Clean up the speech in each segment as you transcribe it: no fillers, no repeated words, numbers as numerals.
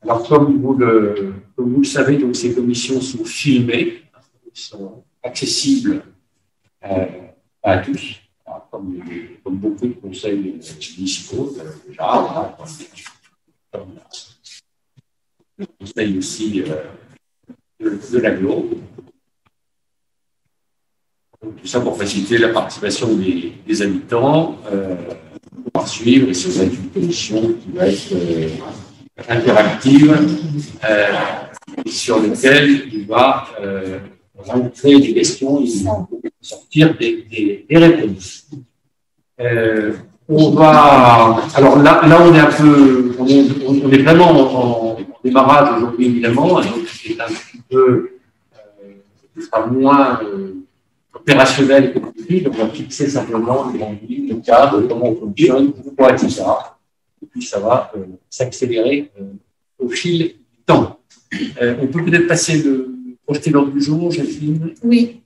Alors, comme vous le savez, donc, ces commissions sont filmées, sont accessibles à tous, comme beaucoup de conseils municipaux déjà, comme le conseil aussi de l'aglo. Tout ça pour faciliter la participation des habitants, pour suivre, et c'est une commission qui va être interactive, sur laquelle il va rentrer des questions et sortir des réponses. Alors là, on est un peu, on est vraiment en démarrage aujourd'hui, évidemment, donc c'est un petit peu, ce sera moins opérationnel que d'habitude. On va fixer simplement les grandes lignes, le cadre, comment on fonctionne, pourquoi, etc. Et puis ça va s'accélérer au fil du temps. On peut peut-être projeter l'ordre du jour, Jacqueline? Oui.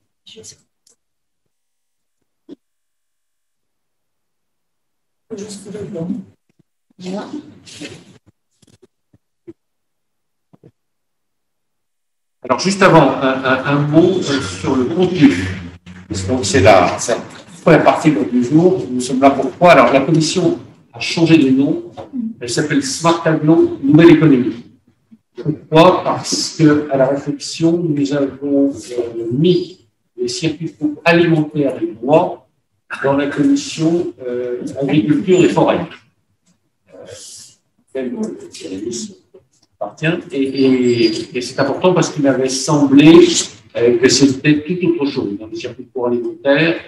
Juste le blanc. Voilà. Alors, juste avant, un mot sur le contenu. Donc, c'est la première partie de l'ordre du jour. Nous sommes là pourquoi? Alors, la commission a changé de nom. Elle s'appelle Smart Aglo Nouvelle Économie. Pourquoi? Parce qu'à la réflexion, nous avons mis les circuits alimentaires et bois dans la commission agriculture et forêt. Appartient. Et c'est important parce qu'il m'avait semblé que c'était tout autre chose. Dans les circuits courts alimentaires,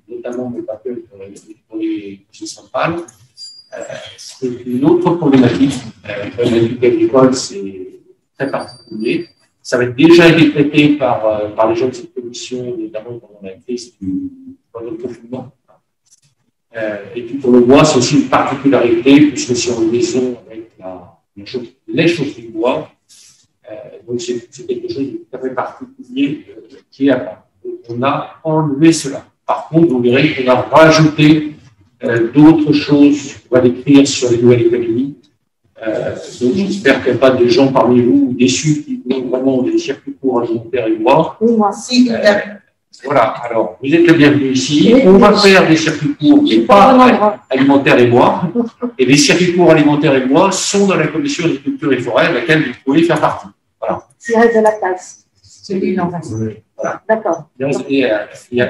notamment mais pas que pour les centrales, c'est une autre problématique. L'éducation agricole, c'est très particulier. Ça avait déjà été traité par les gens de cette commission, notamment pendant la crise pendant le confinement. Et puis pour le bois, c'est aussi une particularité, puisque c'est en liaison avec les chaufferies bois. Donc c'est quelque chose de tout à fait particulier qui est apparu. On a enlevé cela. Par contre, vous verrez qu'on a rajouté d'autres choses qu'on va décrire sur les nouvelles économies. Donc j'espère qu'il n'y a pas de gens parmi vous déçus qui ont vraiment des circuits courts alimentaires et bois. Moi aussi. Voilà, alors vous êtes le bienvenu ici. On va faire des circuits courts, mais pas alimentaires et bois. Et les circuits courts alimentaires et bois sont dans la commission agriculture et forêt, à laquelle vous pouvez faire partie. Voilà. S'il reste de la place. Celui en face. Voilà. D'accord. Il n'y a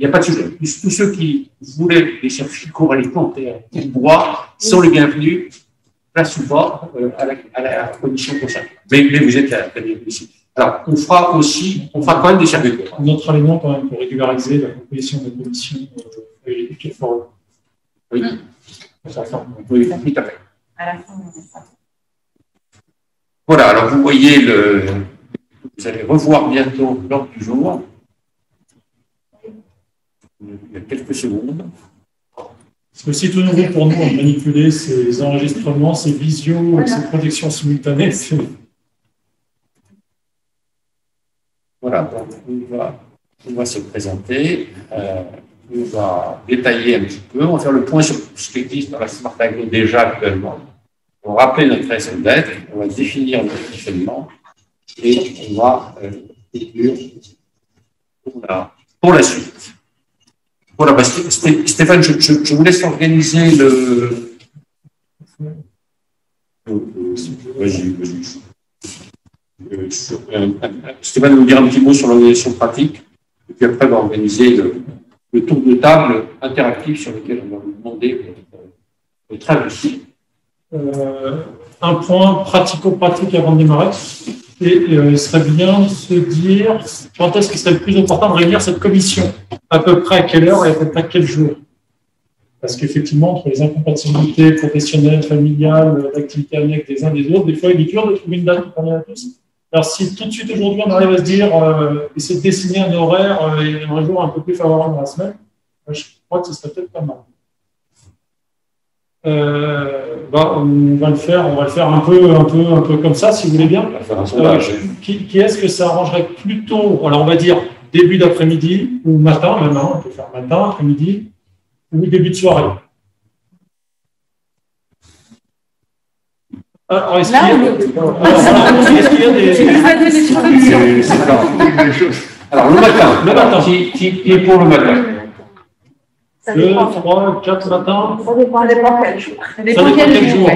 pas de sujet. Tous ceux qui voulaient des circuits courts alimentaires et bois sont les bienvenus, place ou pas, à la commission concernée. Mais vous êtes la bienvenue ici. Alors, on fera quand même des circuits courts. Notre élément, quand même, pour régulariser la composition de la commission agriculture et forêt. Oui. Oui, tout à fait. À la fin, voilà, alors vous voyez vous allez revoir bientôt l'ordre du jour. Il y a quelques secondes. C'est aussi tout nouveau pour nous de manipuler ces enregistrements, ces visios, ces projections simultanées. Voilà, donc on va se présenter, on va détailler un petit peu, on va faire le point sur ce qui existe dans la Smart Aglo déjà actuellement. On va rappeler notre raison d'être, on va définir notre fonctionnement et on va conclure pour la suite. Voilà, bah, Stéphane, je vous laisse organiser le. Vas-y. Stéphane va nous dire un petit mot sur l'organisation pratique, et puis après, on va organiser le tour de table interactif sur lequel on va vous demander votre avis. Un point pratico-pratique avant de démarrer. Et il serait bien de se dire quand est-ce qu'il serait le plus important de réunir cette commission, à peu près à quelle heure et à peu près à quel jour. Parce qu'effectivement, entre les incompatibilités professionnelles, familiales, d'activités avec des uns des autres, des fois, il est dur de trouver une date pour à tous. Alors, si tout de suite aujourd'hui, on arrive à se dire, essayer de dessiner un horaire et un jour un peu plus favorable dans la semaine, je crois que ce serait peut-être pas mal. On va le faire un peu comme ça, si vous voulez bien. Qui est-ce que ça arrangerait plutôt? Alors, on va dire début d'après-midi ou matin, même, on peut faire matin, après-midi, ou début de soirée. Alors, est-ce qu'il y a des... Alors, le matin. Qui est pour le matin? 2, 3, 4 matins. Ça dépend quel jour. Ça dépend quel jour.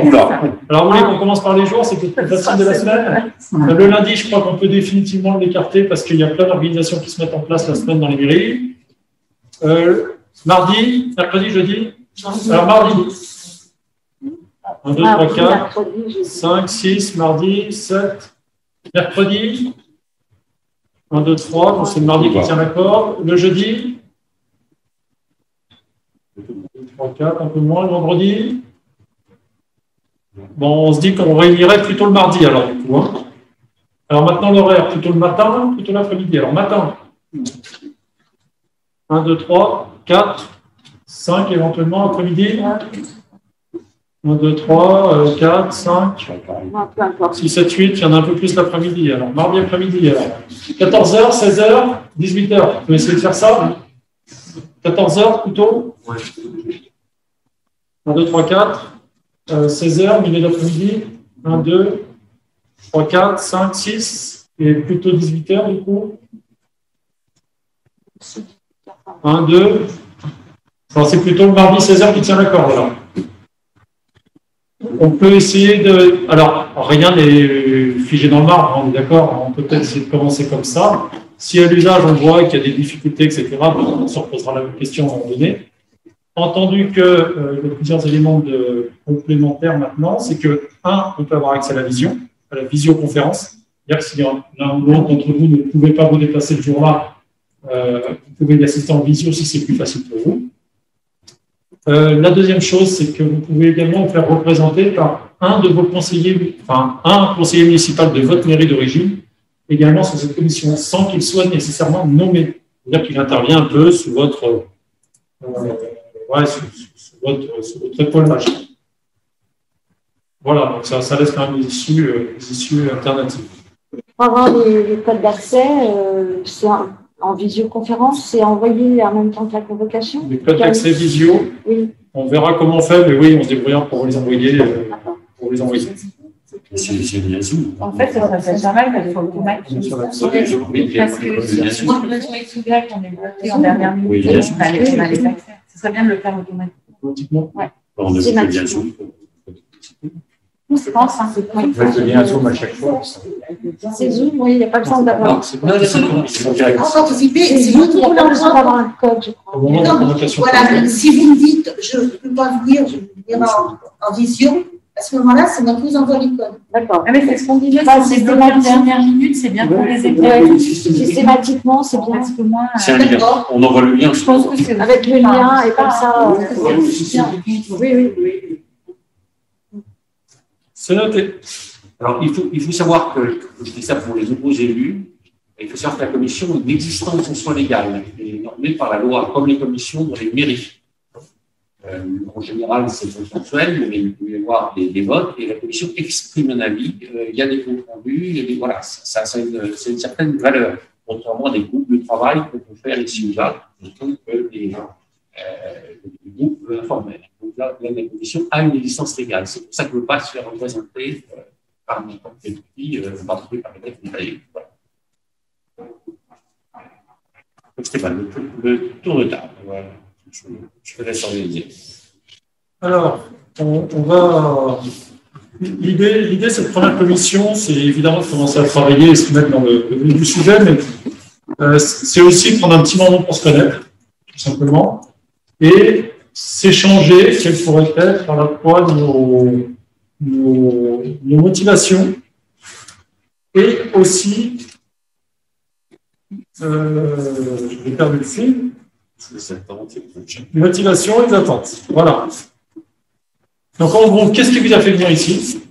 Alors, vous voulez qu'on commence par les jours, c'est peut-être plus facile de la semaine. Le lundi, je crois qu'on peut définitivement l'écarter parce qu'il y a plein d'organisations qui se mettent en place la semaine dans les mairies. Mardi, mercredi, jeudi. Alors, mardi. 1, 2, 3, 4, 5, 6, mardi, 7. Mercredi. 1, 2, 3, donc c'est le mardi qui tient la corde. Le jeudi. 3, 4, un peu moins. Le vendredi. Bon, on se dit qu'on réunirait plutôt le mardi, alors, du coup. Hein. Alors, maintenant, l'horaire, plutôt le matin, plutôt l'après-midi. Alors, matin. 1, 2, 3, 4, 5, éventuellement, après-midi. 1, 2, 3, 4, 5, 6, 7, 8. Il y en a un peu plus l'après-midi. Alors, mardi après-midi. Alors, 14h, 16h, 18h. Vous pouvez essayer de faire ça? 14h plutôt? 1, 2, 3, 4. 16h, milieu d'après-midi. 1, 2, 3, 4, 5, 6. Et plutôt 18h du coup. 1, 2. Alors, c'est plutôt le mardi 16h qui tient la corde. Alors. On peut essayer de... Alors, rien n'est figé dans le marbre, on est d'accord. On peut peut-être essayer de commencer comme ça. Si à l'usage, on voit qu'il y a des difficultés, etc., on se reposera la même question à un moment donné. Entendu que il y a plusieurs éléments complémentaires maintenant, c'est que, on peut avoir accès à la visioconférence. C'est-à-dire que si l'un ou l'autre d'entre vous ne pouvez pas vous déplacer le jour-là, vous pouvez y assister en visio si c'est plus facile pour vous. La deuxième chose, c'est que vous pouvez également vous faire représenter par un de vos conseillers, enfin un conseiller municipal de votre mairie d'origine, également sur cette commission, sans qu'il soit nécessairement nommé. C'est-à-dire qu'il intervient un peu sous votre, sous votre épaulage. Voilà, donc ça laisse quand même des issues alternatives. Pour avoir les codes d'accès, c'est en visioconférence, c'est envoyé en même temps que la convocation? Les codes d'accès visio, oui. On verra comment on fait, mais oui, on se débrouille pour les envoyer. C'est bien Zoom. En fait, ça serait pas mal qu'il faut automatique. Parce que si on est sous grève, on est bloqué en dernière minute, on a les accès. Ce serait bien de le faire automatiquement. Ouais. On ne fait bien Zoom. Je pense. C'est bien Zoom à chaque fois. C'est Zoom, oui, il n'y a pas besoin d'avoir. Pour participer, c'est vous qui avez besoin d'avoir un code, je crois. Voilà, si vous me dites, je ne peux pas venir, je vais venir en vision, à ce moment-là, c'est moi qui vous envoie les codes. D'accord. Mais c'est ce qu'on disait, c'est bloqué en dernière minute, c'est bien pour les équipes. Systématiquement, c'est bien. Parce que moi, c'est un lien. On envoie le lien. Je pense que c'est avec le lien et comme ça. Oui. C'est noté. Alors, il faut savoir que, je dis ça pour les nouveaux élus, il faut savoir que la commission est une existence en soi légale, elle est normée par la loi, comme les commissions dans les mairies. En général, c'est consensuel, mais il peut y avoir des votes, et la commission exprime un avis, il y a des comptes rendus, voilà, c'est une certaine valeur, contrairement à des groupes de travail qu'on peut faire ici ou là, plutôt que des groupes informels. Donc là, la commission a une existence légale. C'est pour ça que ne veut pas se faire représenter par n'importe quel outil, en particulier par les détails. Voilà. Donc, Stéphane, le tour de table. Voilà. Je te laisse organiser. Alors, on va. L'idée, cette première commission, c'est évidemment de commencer à travailler et se mettre dans le vif du sujet, mais c'est aussi prendre un petit moment pour se connaître, tout simplement, et s'échanger quelles pourraient être à la fois nos motivations et aussi, je vais perdre le fil, motivation et les attentes. Voilà. Donc, en gros, qu'est-ce qui vous a fait venir ici?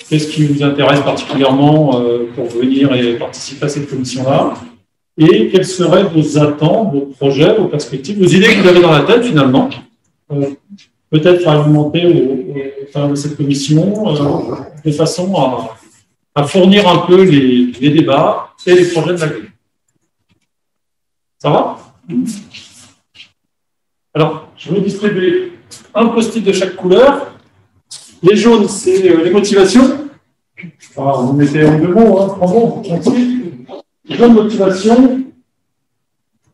Qu'est-ce qui vous intéresse particulièrement pour venir et participer à cette commission-là? Et quelles seraient vos attentes, vos projets, vos perspectives, vos idées que vous avez dans la tête, finalement? Peut-être argumenter au sein de cette commission de façon à fournir un peu les débats et les projets de la grille. Ça va? Alors, je vais distribuer un post-it de chaque couleur. Les jaunes, c'est les motivations. Alors, vous mettez en 2 mots, hein, 3 mots. Bonne motivation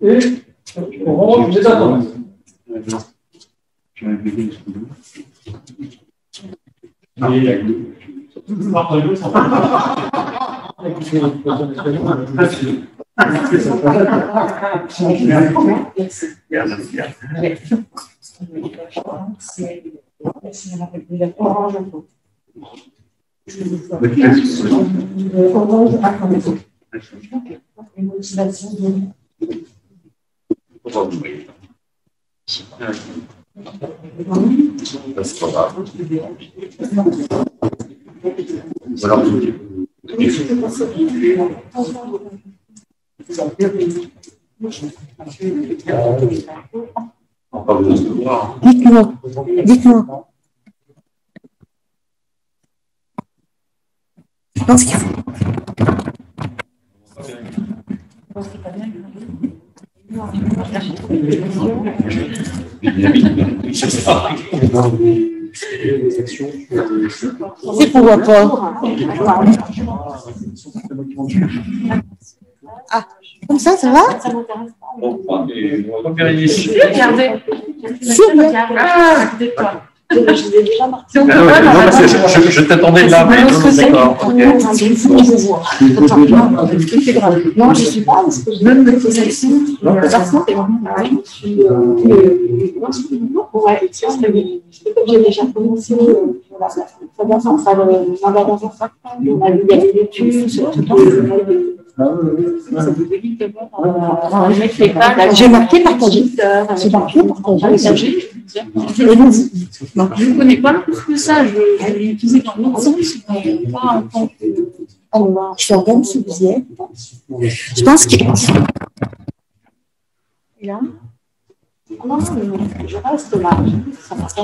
et orange des attentes. Dites-moi, dites-moi. Je pense qu'il faut. C'est pourquoi pas. Ah, comme ça va? Regardez. Ah, Je vous ai déjà marqué. Non, parce que je t'attendais là, mais non, d'accord. non, je ne suis pas, parce que je donne mes positions. J'ai déjà commencé il y a des études, j'ai marqué partager. J'ai marqué partager. Je ne connais pas plus que ça. Je l'ai utilisé dans l'autre sens, mais pas en tant que. Alors, je regarde ce que vous y êtes. Je pense qu'il là. Non, je reste là. Ça va pas.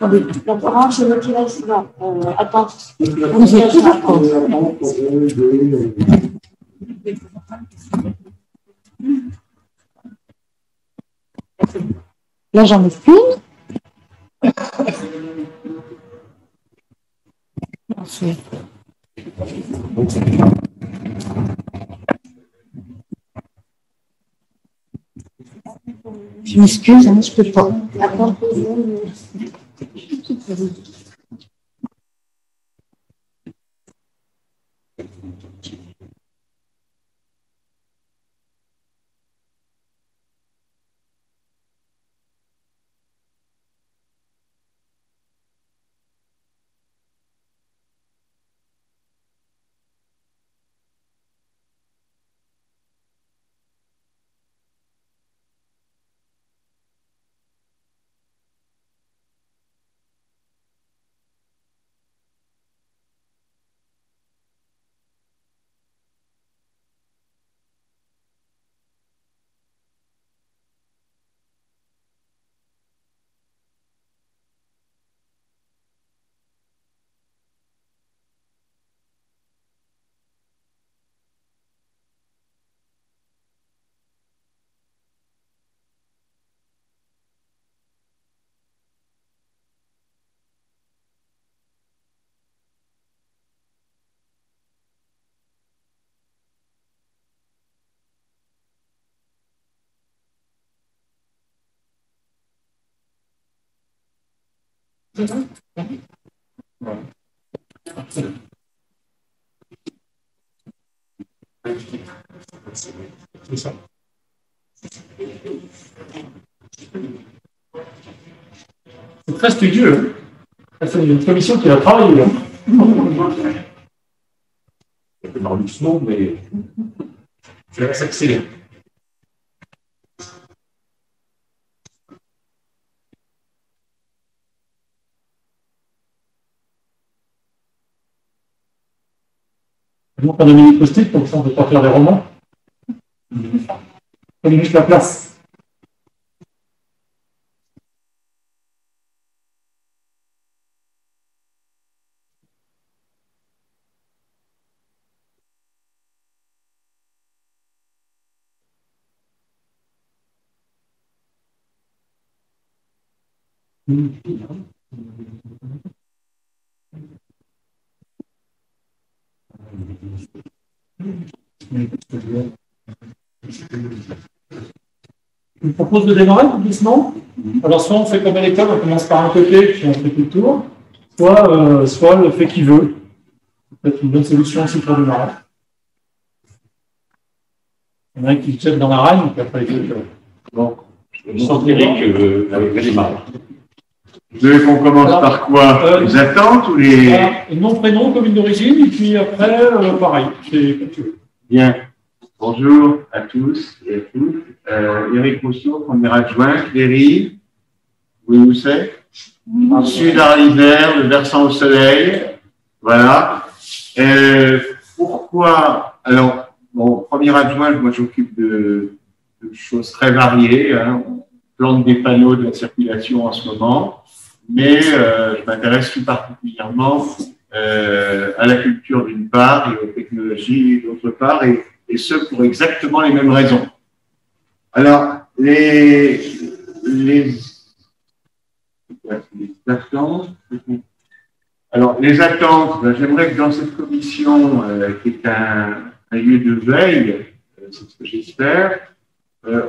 Attendez, donc orange et motivation. Attends. Là, j'en ai plus. Ensuite. Je m'excuse, hein, je peux pas. Attends. C'est ça. C'est très studieux. C'est une commission qui a travaillé. Un peu doucement, mais je vais s'accélérer. Donc, on a mis des post-it, comme ça on ne peut pas faire des romans. On limite la place. Je vous propose de démarrer tout doucement. Alors, soit on fait comme à l'école, on commence par un côté, puis on fait tout le tour, soit le fait qu'il veut. C'est une bonne solution aussi pour démarrer. Il y en a un qui jette dans la ragne, puis après les autres. Bon, je sens Eric avec les marques. Vous voulez qu'on commence par quoi? Les attentes ou les. Nom, prénom, commune d'origine, et puis après, pareil, c'est comme tu veux. Bien. Bonjour à tous et à toutes. Eric Rousseau, premier adjoint, Cléry, où c'est? En sud à l'hiver, le versant au soleil. Voilà. Pourquoi? Alors, bon, premier adjoint, moi j'occupe de choses très variées. Hein. On plante des panneaux de la circulation en ce moment, mais je m'intéresse tout particulièrement à la culture d'une part et aux technologies d'autre part, et ce pour exactement les mêmes raisons. Alors, les attentes. Alors, les attentes, ben, j'aimerais que dans cette commission, qui est un lieu de veille, c'est ce que j'espère,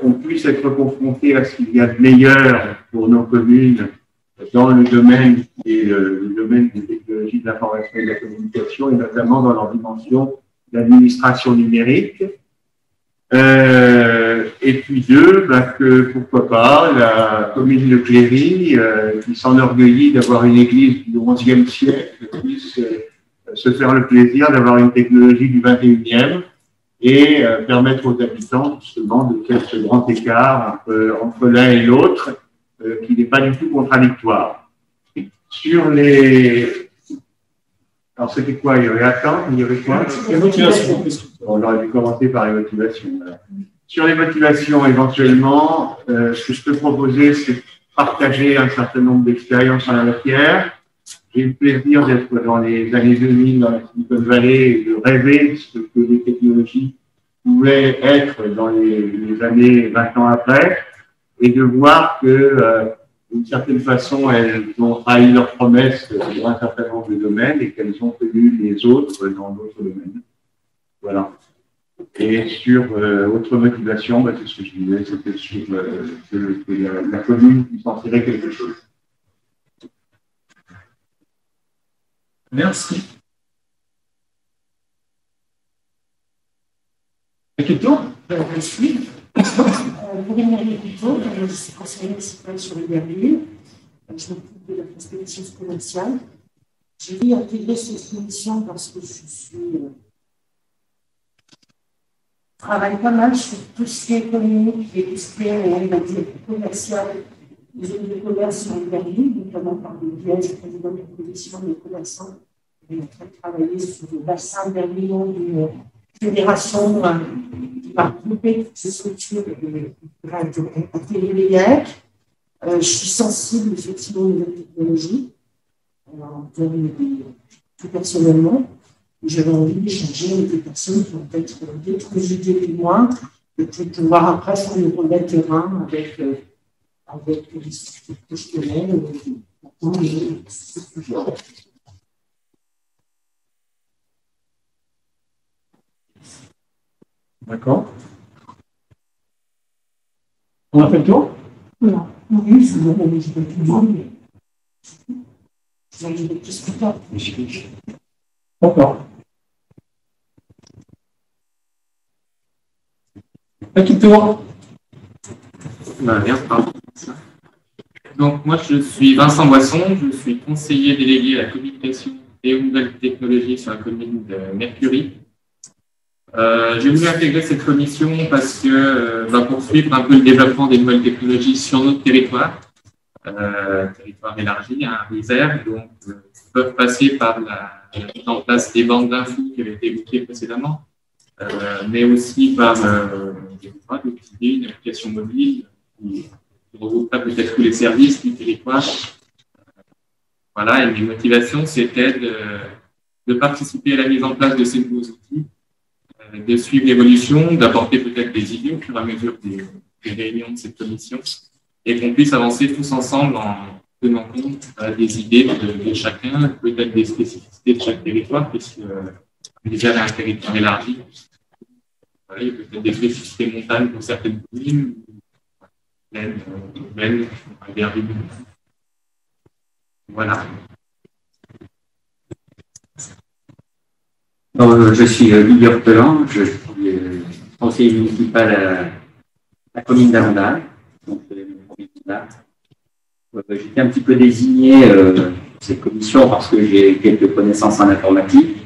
on puisse être confronté à ce qu'il y a de meilleur pour nos communes dans le domaine qui est le domaine des technologies de l'information et de la communication, et notamment dans leur dimension d'administration numérique. Et puis deux, ben que pourquoi pas la commune de Cléry, qui s'enorgueillit d'avoir une église du XIe siècle, puisse se faire le plaisir d'avoir une technologie du XXIe et permettre aux habitants justement de faire ce grand écart entre l'un et l'autre, qui n'est pas du tout contradictoire. Sur les... Alors, c'était quoi? Il y avait attente, il y avait quoi? Les motivations. On aurait dû commencer par les motivations. Voilà. Sur les motivations, éventuellement, ce que je peux proposer, c'est de partager un certain nombre d'expériences en la matière. J'ai eu le plaisir d'être dans les années 2000 dans la Silicon Valley et de rêver de ce que les technologies pouvaient être dans les années 20 ans après, et de voir que, d'une certaine façon, elles ont trahi leurs promesses dans un certain nombre de domaines et qu'elles ont tenu les autres dans d'autres domaines. Voilà. Et sur autre motivation, bah, c'est ce que je disais, c'était sur que la commune puisse en tirer quelque chose. Merci. Quel tour? Je suis Marie Couteau, je suis conseillère municipale sur le Berlin. Je m'occupe de la prospective commerciale. J'ai intégré cette commission parce que je travaille pas mal sur tout ce qui est économique et tout ce qui est, on va dire, commercial, les zones de commerce sur le Berlin, notamment par le biais du président de la commission des commerçants. On est en train de travailler sur le bassin berlinois d'une fédération qui va regrouper toutes ces structures intégrer les GAEC. Je suis sensible effectivement aux nouvelles technologies, en termes tout personnellement. J'avais envie d'échanger avec des personnes qui ont peut-être d'autres idées que moi, et de pouvoir après faire le relais terrain avec les structures que je connais. D'accord. On a fait le tour? Non. Oui, je vais tout le monde, mais je vais discuter. D'accord. À qui tour? Bien, pardon. Donc, moi, je suis Vincent Boisson, je suis conseiller délégué à la communication et aux nouvelles technologies sur la commune de Mercury. J'ai voulu intégrer cette commission parce que va poursuivre un peu le développement des nouvelles technologies sur notre territoire, territoire élargi, un réserve, donc peuvent passer par la mise en place des bandes d'infos qui avaient été évoquées précédemment, mais aussi par une application mobile qui regroupe peut-être tous les services du territoire. Voilà, et mes motivations, c'était de participer à la mise en place de ces nouveaux outils, de suivre l'évolution, d'apporter peut-être des idées au fur et à mesure des réunions de cette commission, et qu'on puisse avancer tous ensemble en tenant compte des idées de chacun, peut-être des spécificités de chaque territoire, puisque déjà un territoire élargi. Voilà, il y a peut-être des spécificités montagnes pour certaines communes, plaines, urbaines, agricoles. Voilà. Je suis Guy Ortelan, je suis conseiller municipal à la commune d'Arendal. J'étais un petit peu désigné cette commission parce que j'ai quelques connaissances en informatique.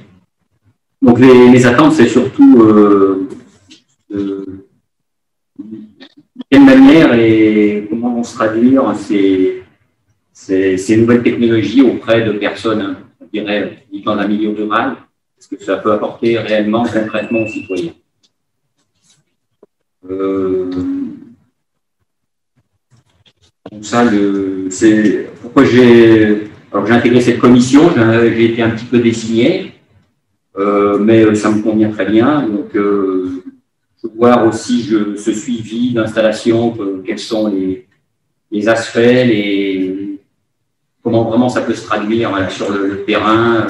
Donc les attentes, c'est surtout de quelle manière et comment vont se traduire ces nouvelles technologies auprès de personnes, je dirais, dans un milieu rural. Est-ce que ça peut apporter réellement, concrètement aux citoyens? Donc ça, c'est pourquoi j'ai intégré cette commission. J'ai été un petit peu désigné, mais ça me convient très bien. Donc, je veux voir aussi ce suivi d'installation, quels sont les aspects, comment vraiment ça peut se traduire sur le terrain.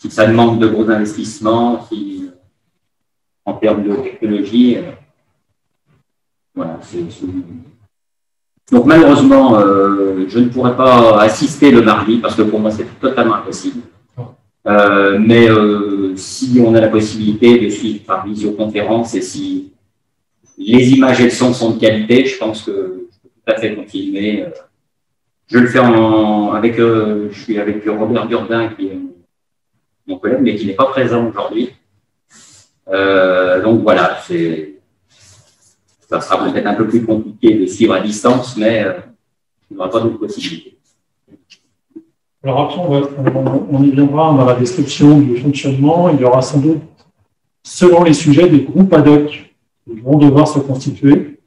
Si ça demande de gros investissements, en termes de technologie, voilà. Donc malheureusement, je ne pourrais pas assister le mardi parce que pour moi c'est totalement impossible. Mais si on a la possibilité de suivre par visioconférence et si les images et le son sont de qualité, je pense que je peux tout à fait continuer. Je le fais je suis avec Robert Gurdin qui est mon collègue, mais qui n'est pas présent aujourd'hui. Donc voilà, ça sera peut-être un peu plus compliqué de suivre à distance, mais il n'y aura pas d'autre possibilité. Alors après, on y viendra dans la description du fonctionnement. Il y aura sans doute, selon les sujets, des groupes ad hoc qui vont devoir se constituer.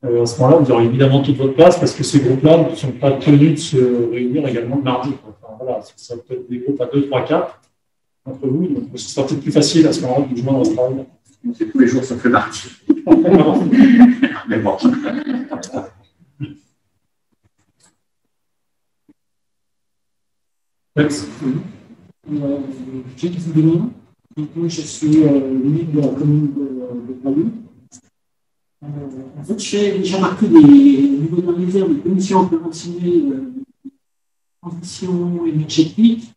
À ce moment-là, vous aurez évidemment toute votre place parce que ces groupes-là ne sont pas tenus de se réunir également le mardi. Enfin, voilà, ça peut être des groupes à 2, 3, 4 entre vous, donc ce sera peut-être plus facile à ce moment-là de joindre au travail. C'est tous les jours, ça fait partie. Mais bon. J'ai des éléments. Moi, je suis leader de la commune de Paris. En fait, j'ai déjà marqué des niveaux de réserve de commission opérationnelle de transition énergétique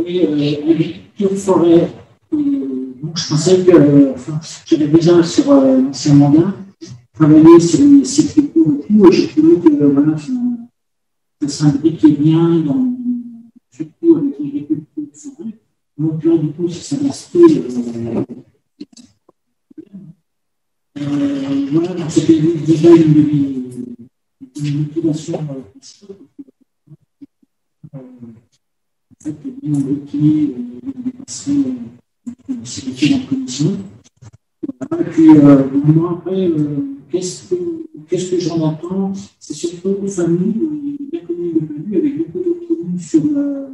et agriculture forêt. Donc, je pensais que j'avais déjà sur l'ancien mandat travaillé sur les cycles et tout, et j'ai trouvé que voilà, ça s'imbriquait bien surtout avec l'agriculture forêt. Donc là, du coup, ça restait voilà, donc c'était déjà une motivation principale. En fait, bien bloqué, c'est dans la commission. Et puis, moi, après, qu'est-ce que j'en entends? C'est surtout une famille, la commune de Palu, avec beaucoup d'autres communes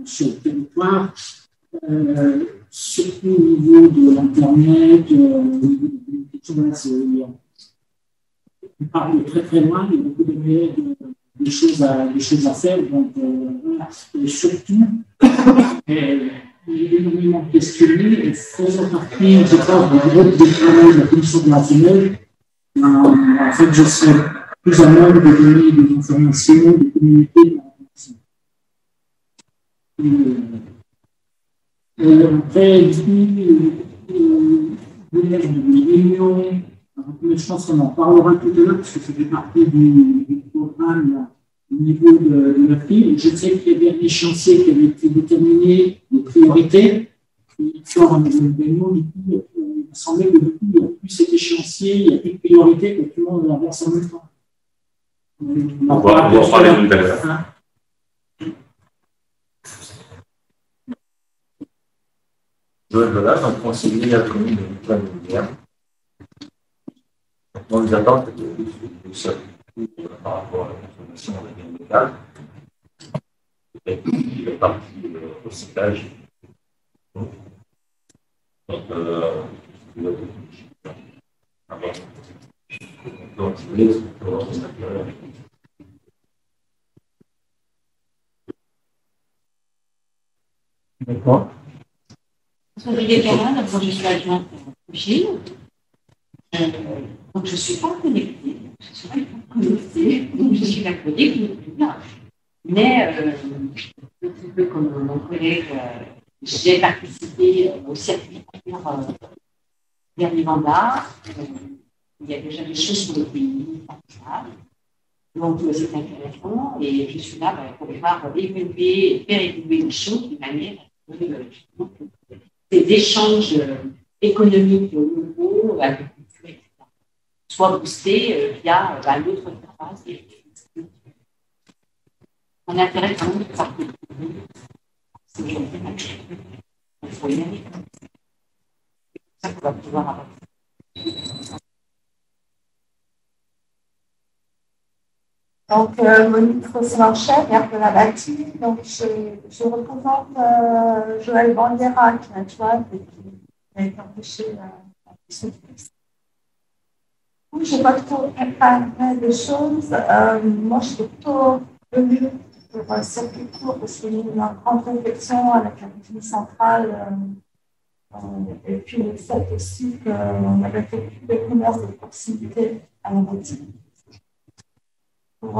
sur le territoire, surtout au niveau de l'Internet, on parle de très très loin, il y a beaucoup de choses à faire, donc voilà. Et surtout, énormément questionné et faisant partie, je pense, du groupe de travail de la commission opérationnelle, en fait, je serais plus à même de donner des informations, de communiquer des informations. Après, des réunions, je pense qu'on en parlera tout à l'heure parce que ça fait partie du programme au niveau de la ville. Je sais qu'il y avait des chantiers qui avaient été déterminés, des priorités. Et fort en réunion, du coup, il me semblait que du coup, il n'y a plus cet échéancier, il n'y a plus de priorité, que tout le monde avance en même temps. On va en parler tout à l'heure. Joël Golas, donc conseiller à la commune de Plaine-Lumière. Dans les attentes de certitude par rapport à la consommation de la gamme locale, et la partie recyclage. Donc, je vous laisse pour D'accord. Olivier Perrin, donc je suis adjointe au Gilles. Donc je ne suis pas connectée. Je ne suis pas connectée, donc je suis la collègue. Mais, un petit peu comme mon collègue, j'ai participé au circuit court dernier mandat. Il y a déjà des choses sur le pays. Donc, c'est intéressant et je suis là pour pouvoir évoluer et faire évoluer les choses d'une manière des échanges économiques locaux, agriculture, etc. Soit boostés via l'autre phase. On a intérêt quand même de partir. C'est aujourd'hui. Il faut y aller. C'est ça qu'on va pouvoir avancer. Donc, Monique Rossemarchet, maire de la Bâtie. Donc, je représente Joël Bandiera, qui est adjointe et qui a été empêché ce texte. Je n'ai pas trop préparé des choses. Moi, je suis plutôt venue pour un circuit court parce qu'il y a eu une grande réflexion avec la République centrale. Et puis, le fait aussi qu'on avait fait plus de commerce de proximité à la Bâtie. Pour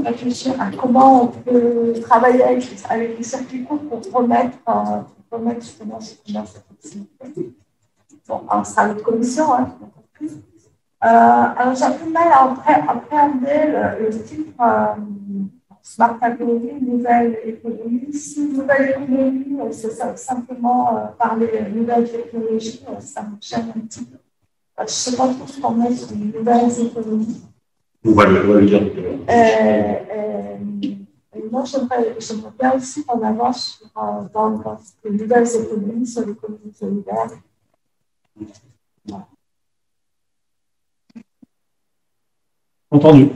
réfléchir à comment on peut travailler avec les circuits courts pour remettre justement ce commerce de proximité. Bon, on sera notre commission, hein, je n'ai pas plus. Alors, j'ai un peu de mal à appréhender le titre Smart Agri, nouvelle économie. Si nouvelle économie, c'est simplement parler de nouvelles technologies, ça me gêne un petit peu. Je ne sais pas trop ce qu'on met sur les nouvelles économies. On va le dire. Moi, j'aimerais bien aussi qu'on avance dans les nouvelles économies, sur l'économie solidaire. Voilà. Entendu.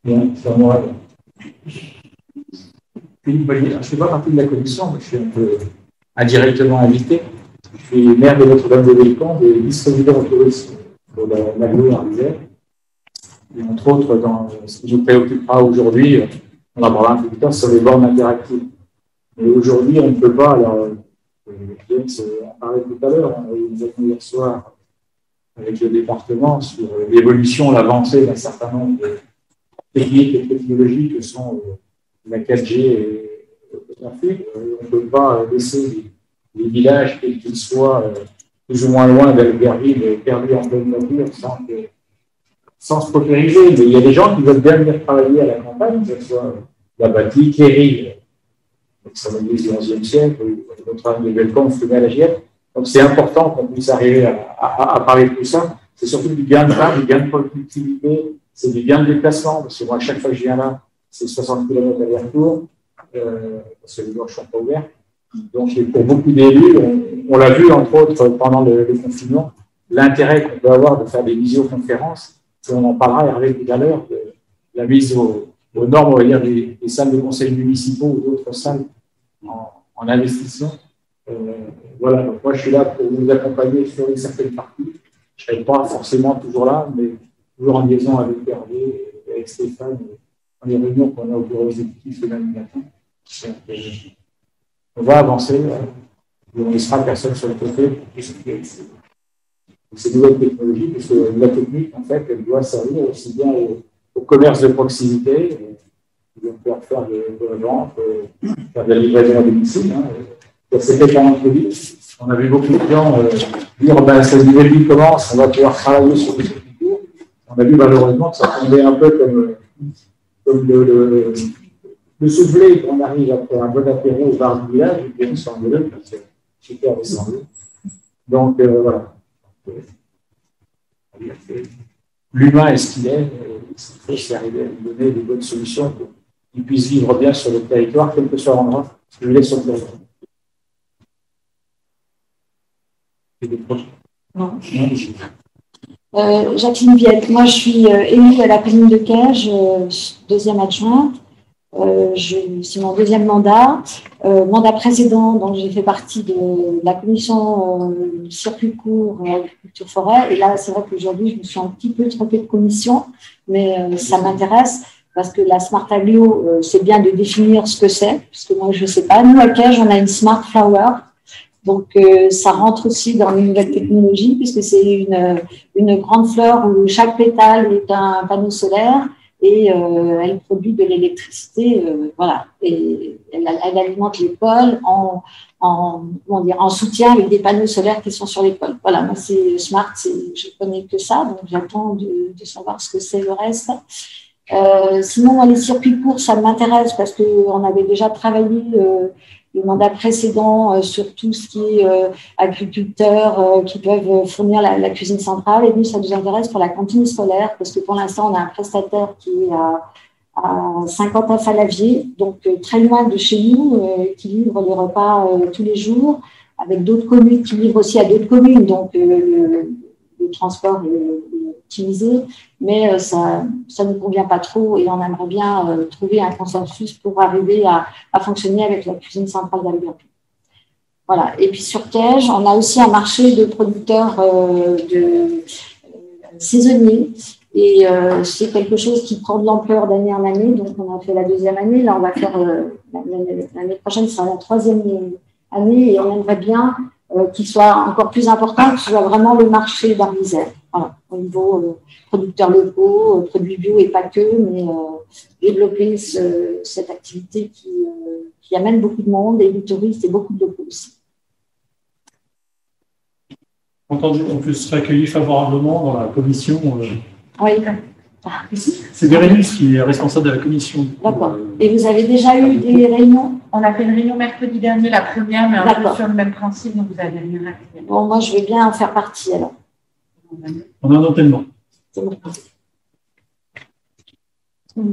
Bien, c'est à moi. Philippe Bollier, je ne fais pas partie de la commission, mais je suis un peu indirectement invité. Je suis maire de Notre-Dame-des-Villepins et vice-président au tourisme pour l'aglo en Isère. Et entre autres, dans ce qui nous préoccupera aujourd'hui, on en parlera un peu plus tard, sur les bornes interactives. Et aujourd'hui, on ne peut pas, alors, James en parlait tout à l'heure, on a eu une réunion hier soir avec le département sur l'évolution, l'avancée d'un certain nombre de techniques et technologies que sont la 4G et l'Afrique. On ne peut pas laisser les villages, quels qu'ils soient, plus ou moins loin d'Albertville, perdus en pleine nature, sans se paupériser. Mais il y a des gens qui veulent bien venir travailler à la campagne, que ce soit la Bâtie, Cléry, ça va dire du XIe siècle, ou Notre-Dame-des-Villepins, Flumet-la-Giette. Donc c'est important qu'on puisse arriver à parler de tout ça. C'est surtout du gain de temps, du gain de productivité, c'est du gain de déplacement, parce que moi, chaque fois que je viens là, c'est 60 km aller-retour, parce que les bords ne sont pas ouverts. Donc, pour beaucoup d'élus, on l'a vu, entre autres, pendant le confinement, l'intérêt qu'on peut avoir de faire des visioconférences, et on en parlera, Hervé, tout à l'heure, de la mise aux normes, on va dire, des salles de conseils municipaux ou d'autres salles en investissement. Voilà, donc moi, je suis là pour vous accompagner sur une certaine partie. Je ne serai pas forcément toujours là, mais toujours en liaison avec Hervé et avec Stéphane, dans les réunions qu'on a au bureau exécutif le lundi matin. On va avancer, on ne laissera personne sur le côté pour tout ce qui est ces nouvelles technologies, parce que la technique, en fait, elle doit servir aussi bien au commerce de proximité, on peut faire de la vente, faire de la livraison à domicile. C'était pendant le Covid. On a vu beaucoup de gens dire cette nouvelle vie commence, on va pouvoir travailler sur des circuits courts. On a vu malheureusement que ça tombait un peu comme le soufflé qu'on arrive après un bon apéro au bar du village, et puis on s'en engueule parce que c'est super descendu. Donc voilà. L'humain est ce qu'il est, il faut arriver à lui donner des bonnes solutions pour qu'il puisse vivre bien sur le territoire, quel que soit l'endroit, je lui laisse sur le territoire. Non. Jacqueline Viette, moi je suis élue à la commune de Cage, deuxième adjointe. C'est mon deuxième mandat. Mandat précédent, donc j'ai fait partie de la commission circuit court agriculture forêt. Et là, c'est vrai qu'aujourd'hui, je me suis un petit peu trompée de commission, mais ça m'intéresse parce que la Smart Aglo, c'est bien de définir ce que c'est, parce que moi, je ne sais pas. Nous, à Cage, on a une Smart Flower. Donc, ça rentre aussi dans les nouvelles technologies puisque c'est une grande fleur où chaque pétale est un panneau solaire et elle produit de l'électricité, voilà. Et elle alimente l'école en soutien avec des panneaux solaires qui sont sur l'école. Voilà, moi, c'est Smart, je connais que ça, donc j'attends de savoir ce que c'est le reste. Sinon, les circuits courts, ça m'intéresse parce qu'on avait déjà travaillé le mandat précédent sur tout ce qui est agriculteurs qui peuvent fournir la cuisine centrale. Et nous, ça nous intéresse pour la cantine scolaire parce que pour l'instant, on a un prestataire qui est à Saint-Quentin-Falavier, donc très loin de chez nous, qui livre les repas tous les jours, avec d'autres communes qui livrent aussi à d'autres communes. Donc, le transport est optimisé, mais ça ne nous convient pas trop et on aimerait bien trouver un consensus pour arriver à fonctionner avec la cuisine centrale d'Albertville. Voilà. Et puis sur Tiège, on a aussi un marché de producteurs saisonniers et c'est quelque chose qui prend de l'ampleur d'année en année. Donc on a fait la 2e année, là on va faire l'année prochaine, ce sera la 3e année et on aimerait bien qu'il soit encore plus important, que ce soit vraiment le marché d'Arlisère. Voilà, au niveau producteurs locaux, produits bio et pas que, mais développer cette activité qui amène beaucoup de monde et du touristes et beaucoup de locaux aussi. Entendu, on peut se accueillir favorablement dans la commission. Oui. C'est Bérénice qui est responsable de la commission. D'accord. Et vous avez déjà eu des réunions? On a fait une réunion mercredi dernier, la première, mais un peu sur le même principe, donc vous avez vu. Bon, moi, je vais bien en faire partie alors. On a un entraînement.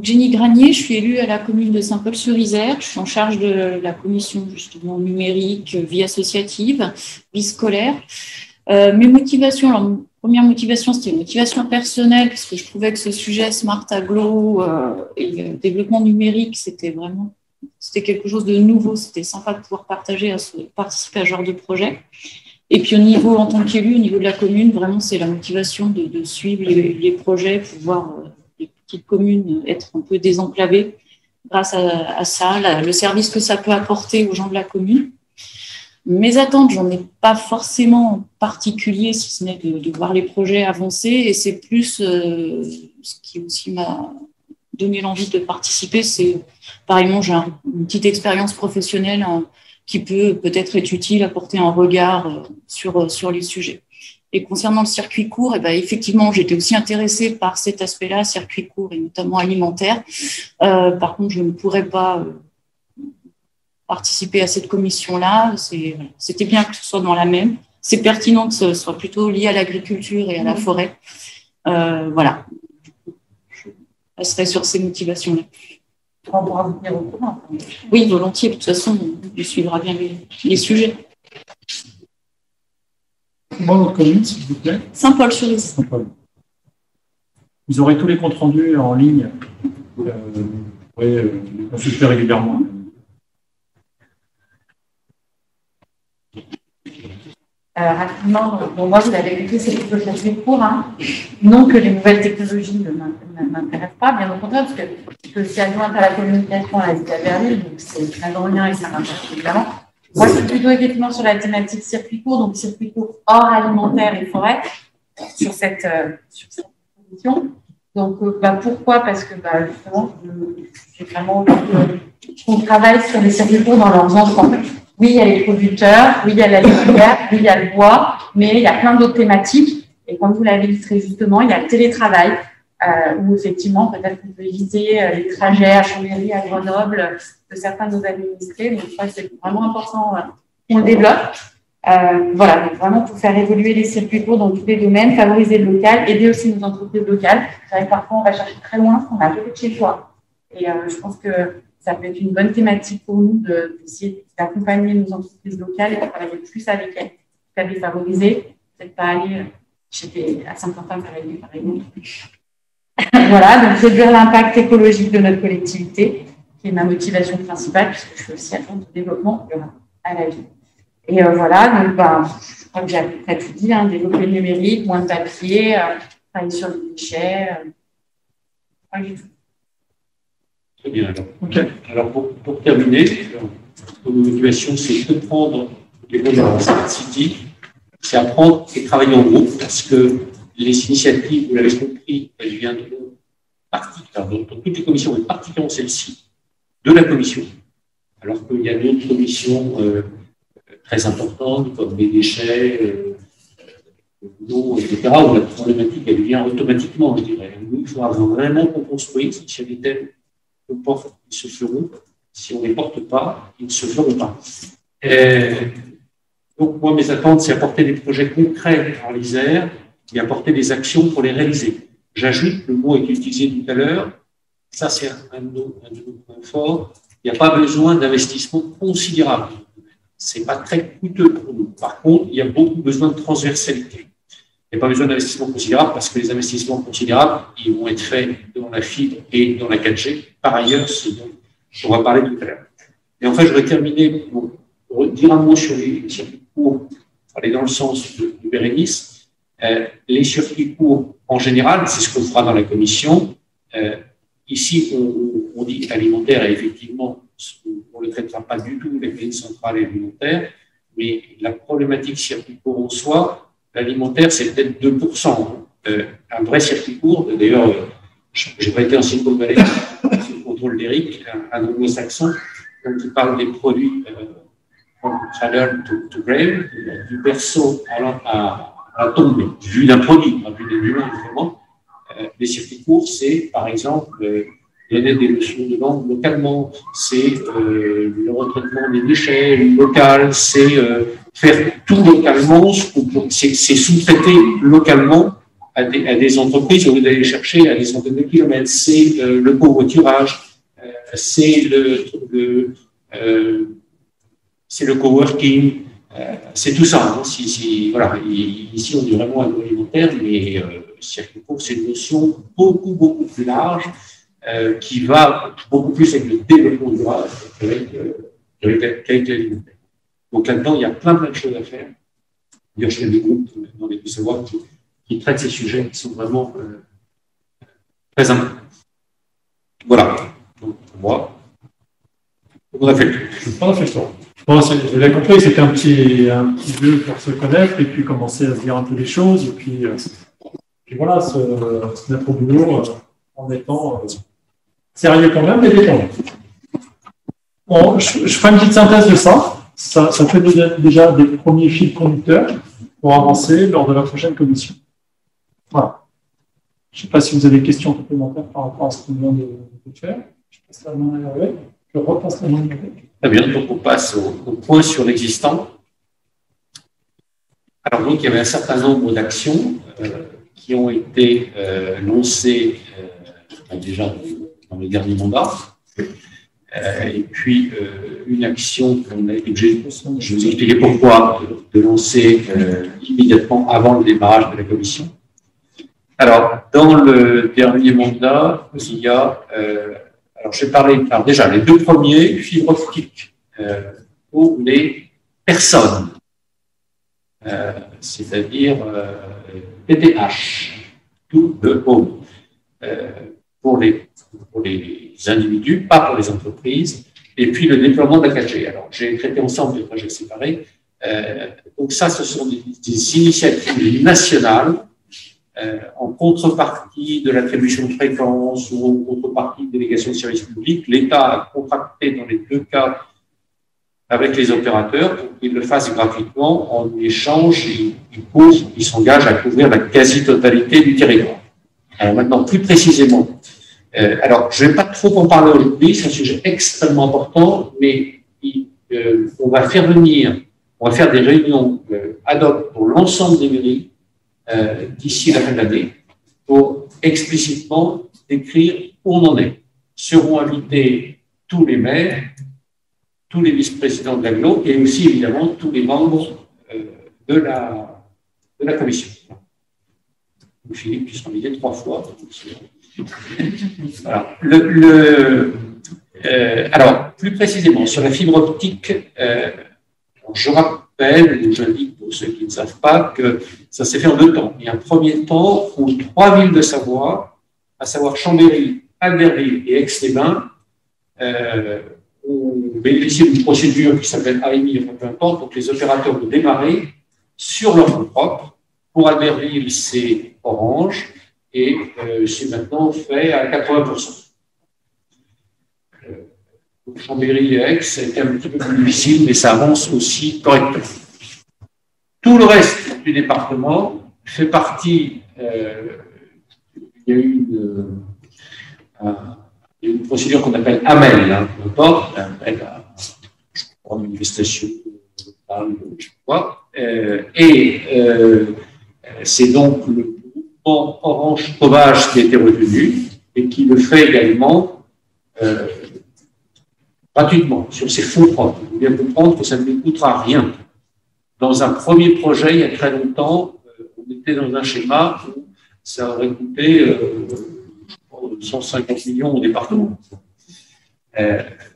Jenny Granier, je suis élue à la commune de Saint-Paul-sur-Isère. Je suis en charge de la commission justement numérique, vie associative, vie scolaire. Mes motivations, alors première motivation, c'était une motivation personnelle, parce que je trouvais que ce sujet Smart Aglo et le développement numérique, c'était quelque chose de nouveau. C'était sympa de pouvoir participer à ce genre de projet. Et puis au niveau, en tant qu'élu, au niveau de la commune, vraiment, c'est la motivation de suivre les projets, pouvoir les petites communes être un peu désenclavées grâce à ça, le service que ça peut apporter aux gens de la commune. Mes attentes, j'en ai pas forcément en particulier, si ce n'est de voir les projets avancer. Et c'est plus ce qui aussi m'a donné l'envie de participer. C'est, pareillement, j'ai une petite expérience professionnelle qui peut-être être utile, apporter un regard sur les sujets. Et concernant le circuit court, effectivement, j'étais aussi intéressée par cet aspect-là, circuit court et notamment alimentaire. Par contre, je ne pourrais pas participer à cette commission-là. C'était bien que ce soit dans la même. C'est pertinent que ce soit plutôt lié à l'agriculture et à la forêt. Voilà. Je passerai sur ces motivations-là. On pourra vous tenir au courant. Oui, volontiers. De toute façon, on suivra bien les sujets. Comment votre commune, s'il vous plaît? Saint-Paul-sur-Isère. Saint-Paul. Vous aurez tous les comptes rendus en ligne. Vous pourrez les consulter régulièrement. Rapidement, moi, vous l'avez écouté, c'est plutôt le circuit court. Non que les nouvelles technologies ne m'intéressent pas, bien au contraire, parce que je suis aussi adjointe à la communication à la ville d'Albertville, donc c'est très en lien et ça m'intéresse évidemment. Moi, je suis plutôt effectivement sur la thématique circuit court, donc circuit court hors alimentaire et forêt, sur cette position. Donc, pourquoi? Parce que justement, j'ai vraiment qu'on travaille sur les circuits courts dans leurs ensembles. Oui, il y a les producteurs, oui, il y a la filière, oui, il y a le bois, mais il y a plein d'autres thématiques. Et comme vous l'avez dit très justement, il y a le télétravail, où effectivement, peut-être qu'on peut éviter les trajets à Chambéry, à Grenoble, de certains de nos administrés. Donc, je crois que c'est vraiment important qu'on le développe. Voilà, donc vraiment pour faire évoluer les circuits courts dans tous les domaines, favoriser le local, aider aussi nos entreprises locales. C'est vrai que parfois, on va chercher très loin, on a un peu de chez soi. Et je pense que ça peut être une bonne thématique pour nous d'essayer d'accompagner nos entreprises locales et de travailler plus avec elles, de les favoriser, peut-être pas aller à Saint-Quentin-Falavier, par exemple. Voilà, donc réduire l'impact écologique de notre collectivité, qui est ma motivation principale, puisque je suis aussi agente de développement à la ville. Et voilà, donc je crois que j'ai à peu près tout dit, développer le numérique, moins de papier, travailler sur les déchets, pas du tout. Très bien. Alors, alors pour terminer, notre motivation, c'est de prendre dans Smart City, c'est apprendre et travailler en groupe parce que les initiatives, vous l'avez compris, elles viendront dans toutes les commissions, et particulièrement celle-ci, de la commission. Alors qu'il y a d'autres commissions très importantes comme les déchets, l'eau, etc., où la problématique, elle vient automatiquement, je dirais. Nous, il faudra vraiment qu'on construise, s'il y a des thèmes qu'on porte, ils se feront. Si on ne les porte pas, ils ne se feront pas. Donc, moi, mes attentes, c'est apporter des projets concrets par l'Isère et apporter des actions pour les réaliser. J'ajoute, le mot a été utilisé tout à l'heure, ça, c'est un de nos points forts. Il n'y a pas besoin d'investissement considérable. Ce n'est pas très coûteux pour nous. Par contre, il y a beaucoup besoin de transversalité. Il n'y a pas besoin d'investissement considérable parce que les investissements considérables, ils vont être faits dans la fibre et dans la 4G. Par ailleurs, c'est dont on va parler tout à l'heure. Et enfin, je voudrais terminer pour dire un mot sur les circuits courts, aller dans le sens de Bérénice. Les circuits courts, en général, c'est ce qu'on fera dans la commission. Ici, on dit alimentaire et effectivement, on ne le traitera pas du tout, les lignes centrales et alimentaires, mais la problématique circuit court en soi, l'alimentaire, c'est peut-être 2%. Un vrai circuit court, d'ailleurs, je n'ai pas été en Silicon Valley, c'est le contrôle d'Eric, un anglo-saxon, qui parle des produits from cradle to grave, du berceau à la tombe, vu d'un produit, pas vu des humains, évidemment. Les circuits courts, c'est, par exemple, donner des leçons de langue localement, c'est le retraitement des déchets local, c'est faire tout localement, c'est sous-traiter localement à des entreprises au lieu d'aller chercher à des centaines de kilomètres, c'est le covoiturage, c'est le coworking, c'est tout ça. Hein. Voilà. Ici, on est vraiment agroalimentaire, mais circuit court, c'est une notion beaucoup plus large qui va beaucoup plus avec le développement durable qu'avec la qualité alimentaire. Donc là-dedans, il y a plein de choses à faire. D'ailleurs, je fais des groupes dans les savoirs qui traitent ces sujets qui sont vraiment très importants. Voilà. Donc, pour moi, on a fait le tour. On a fait le tour. Bon, je l'ai compris, c'était un petit jeu pour se connaître et puis commencer à se dire un peu des choses. Et puis voilà, se mettre au boulot en étant sérieux quand même, mais détendu. Bon, je ferai une petite synthèse de ça. Ça fait déjà des premiers fils conducteurs pour avancer lors de la prochaine commission. Voilà. Je ne sais pas si vous avez des questions complémentaires par rapport à ce qu'on vient de faire. Je passe la main à Hervé. Je repasse la main à Hervé. Très bien, donc on passe au point sur l'existant. Alors donc il y avait un certain nombre d'actions qui ont été lancées déjà dans le dernier mandat. Et puis une action qu'on a été obligé, je vous expliquer pourquoi, de lancer immédiatement avant le démarrage de la commission. Alors, dans le dernier mandat, il y a, alors je vais parler, alors déjà, les deux premiers, fibre optique pour les personnes, c'est-à-dire PTH, tout de home, pour les individus, pas pour les entreprises, et puis le déploiement de la 4G. Alors, j'ai traité ensemble des projets séparés. Donc ça, ce sont des initiatives nationales en contrepartie de l'attribution de fréquences ou en contrepartie de délégation de services publics. L'État a contracté dans les deux cas avec les opérateurs pour qu'ils le fassent gratuitement. En échange, ils s'engagent à couvrir la quasi-totalité du territoire. Alors maintenant, plus précisément, alors je ne vais pas trop en parler aujourd'hui, c'est un sujet extrêmement important, mais on va faire des réunions ad hoc pour l'ensemble des mairies d'ici la fin de l'année pour explicitement décrire où on en est. Seront invités tous les maires, tous les vice-présidents de l'agglo et aussi évidemment tous les membres de la commission. Donc, Philippe, qui sera invité 3 fois. Voilà. Alors, plus précisément, sur la fibre optique, je rappelle, ou j'indique pour ceux qui ne savent pas, que ça s'est fait en 2 temps. Il y a un premier temps où 3 villes de Savoie, à savoir Chambéry, Albertville et Aix-les-Bains, ont bénéficier d'une procédure qui s'appelle AMI, enfin peu importe, donc les opérateurs vont démarrer sur leur fonds propre. Pour Albertville, c'est Orange et c'est maintenant fait à 80%. Chambéry et Aix, ça a été un petit peu plus difficile, mais ça avance aussi correctement. Tout le reste du département fait partie. Il y a eu une procédure qu'on appelle AMEL, hein, peu importe, une manifestation locale, je sais pas, c'est donc le groupement Orange Sauvage qui a été retenu et qui le fait également gratuitement sur ses fonds propres. Il faut bien comprendre que ça ne lui coûtera rien. Dans un premier projet, il y a très longtemps, on était dans un schéma où ça aurait coûté 150 millions au département.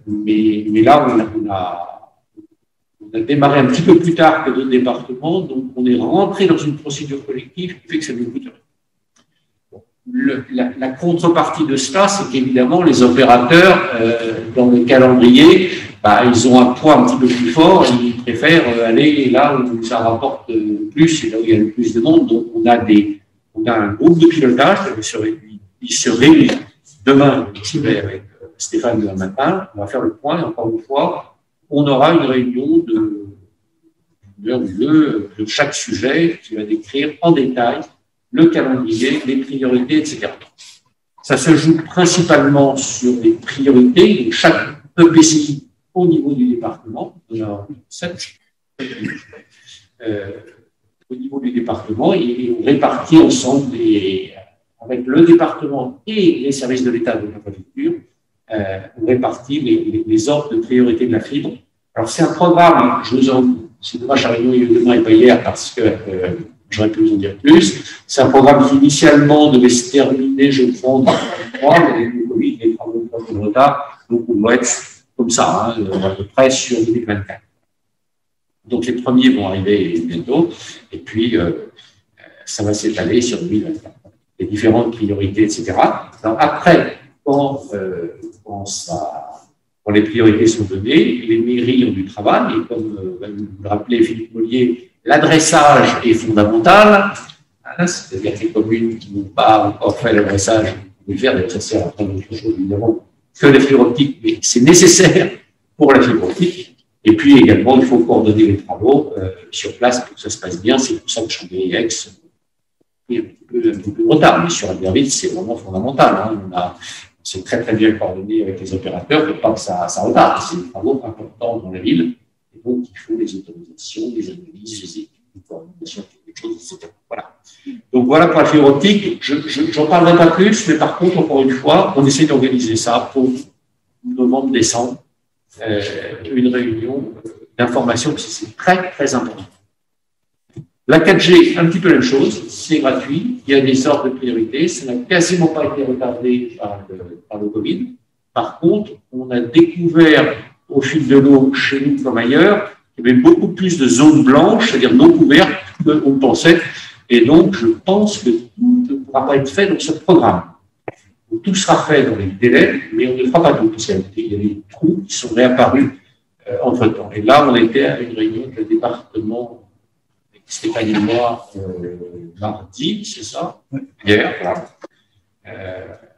Mais là, on a démarré un petit peu plus tard que d'autres départements, donc on est rentré dans une procédure collective qui fait que ça ne nous coûte rien. La contrepartie de cela, c'est qu'évidemment, les opérateurs, dans le calendrier, ils ont un poids un petit peu plus fort et ils préfèrent aller là où ça rapporte plus et là où il y a le plus de monde. Donc, on a un groupe de pilotage, il se réunit demain, avec Stéphane demain matin, on va faire le point, et encore une fois, on aura une réunion de chaque sujet qui va décrire en détail le calendrier, les priorités, etc. Ça se joue principalement sur les priorités de chaque EPCI au niveau du département. On a 7 au niveau du département et on répartit ensemble avec le département et les services de l'État de l'infrastructure, on répartit les ordres de priorité de la fibre. Alors, c'est un programme, c'est dommage, la réunion a eu demain et pas hier parce que j'aurais pu vous en dire plus. C'est un programme qui initialement devait se terminer, je crois, en 2023, mais avec le Covid, les travaux ont de retard, donc on doit être comme ça, à peu près sur 2024. Donc, les premiers vont arriver bientôt, et puis ça va s'étaler sur 2024. Les différentes priorités, etc. Alors, après, quand les priorités sont données, les mairies ont du travail, et comme vous le rappelez, Philippe Mollier, l'adressage est fondamental, hein, c'est-à-dire que les communes qui n'ont pas encore fait l'adressage, vous pouvez faire l'adressage après d'autres choses, évidemment, que la fibre optique, mais c'est nécessaire pour la fibre optique. Et puis également, il faut coordonner les travaux sur place pour que ça se passe bien. C'est pour ça que Chambéry et Aix est un petit peu de retard, mais sur Albertville, c'est vraiment fondamental. Hein. On s'est très très bien coordonné avec les opérateurs pour pas que ça retarde. C'est des travaux importants dans la ville. Et donc, il faut les autorisations, les analyses, les études, les coordinations, quelque chose, etc. Voilà. Donc, voilà pour la fibre optique. Je n'en parlerai pas plus, mais par contre, encore une fois, on essaie d'organiser ça pour novembre-décembre, une réunion d'information, parce que c'est très, très important. La 4G, un petit peu la même chose, c'est gratuit, il y a des ordres de priorité, ça n'a quasiment pas été retardé par le Covid. Par contre, on a découvert au fil de l'eau, chez nous comme ailleurs, qu'il y avait beaucoup plus de zones blanches, c'est-à-dire non couvertes, qu'on pensait. Et donc, je pense que tout ne pourra pas être fait dans ce programme. Tout sera fait dans les délais, mais on ne fera pas tout, parce qu'il y a des trous qui sont réapparus entre-temps. Et là, on était à une réunion de département avec Stéphane et moi mardi, c'est ça, hier, voilà.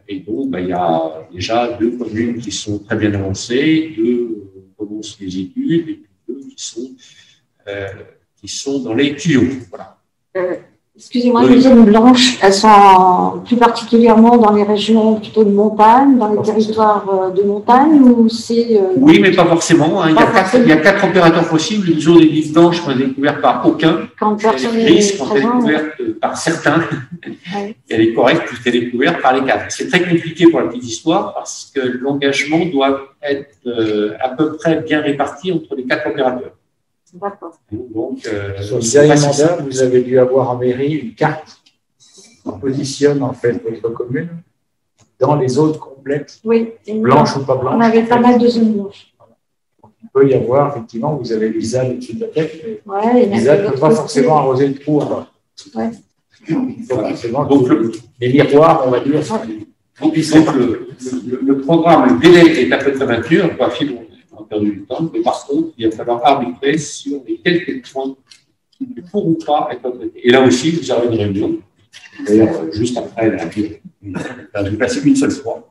Et donc, il y a déjà 2 communes qui sont très bien avancées, 2 commencent les études, et puis 2 qui sont dans les tuyaux. Voilà. Excusez-moi, les zones blanches, elles sont plus particulièrement dans les régions plutôt de montagne, dans les territoires de montagne, ou c'est… Oui, mais pas forcément. Hein. Il y a 4 opérateurs possibles. Une zone est dite blanche quand elle est découverte par aucun. Quand personne n'est grise quand elle est découverte par certains. Ouais. Elle est correcte quand elle est découverte par les 4. C'est très compliqué pour la petite histoire parce que l'engagement doit être à peu près bien réparti entre les 4 opérateurs. D'accord. Donc, sur le dernier mandat, vous avez dû avoir en mairie une carte qui positionne en fait votre commune dans les zones complexes, oui, blanches ou pas blanches. On avait pas mal de zones blanches. Il peut y avoir, effectivement, vous avez l'ISAL au-dessus de la tête, mais ouais, l'ISAL ne peut pas forcément arroser le trou. Ouais. Donc, les miroirs, on va dire. Donc le programme, le délai est un peu prématuré, perdu du temps, mais par contre, il va falloir arbitrer sur les quelques points qui ne pourront pas être traités. Et là aussi, vous aurez une réunion. D'ailleurs, juste après, j'ai passé une seule fois,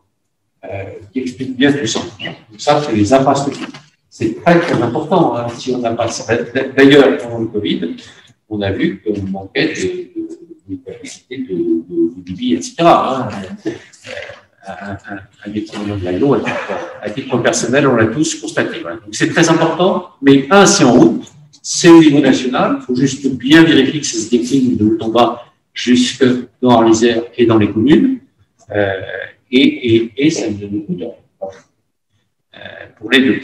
qui explique bien tout ça. Donc ça, c'est les infrastructures. C'est très, très important. Hein, si on n'a pas ça. D'ailleurs, pendant le Covid, on a vu qu'on manquait de capacité de débit, etc. Hein. Un détournement de l'eau, à titre personnel, on l'a tous constaté. Voilà. Donc c'est très important, mais c'est en route, c'est au niveau national, il faut juste bien vérifier que ça se décline de haut en bas jusque dans l'Isère et dans les communes, et ça me donne beaucoup de temps pour les deux.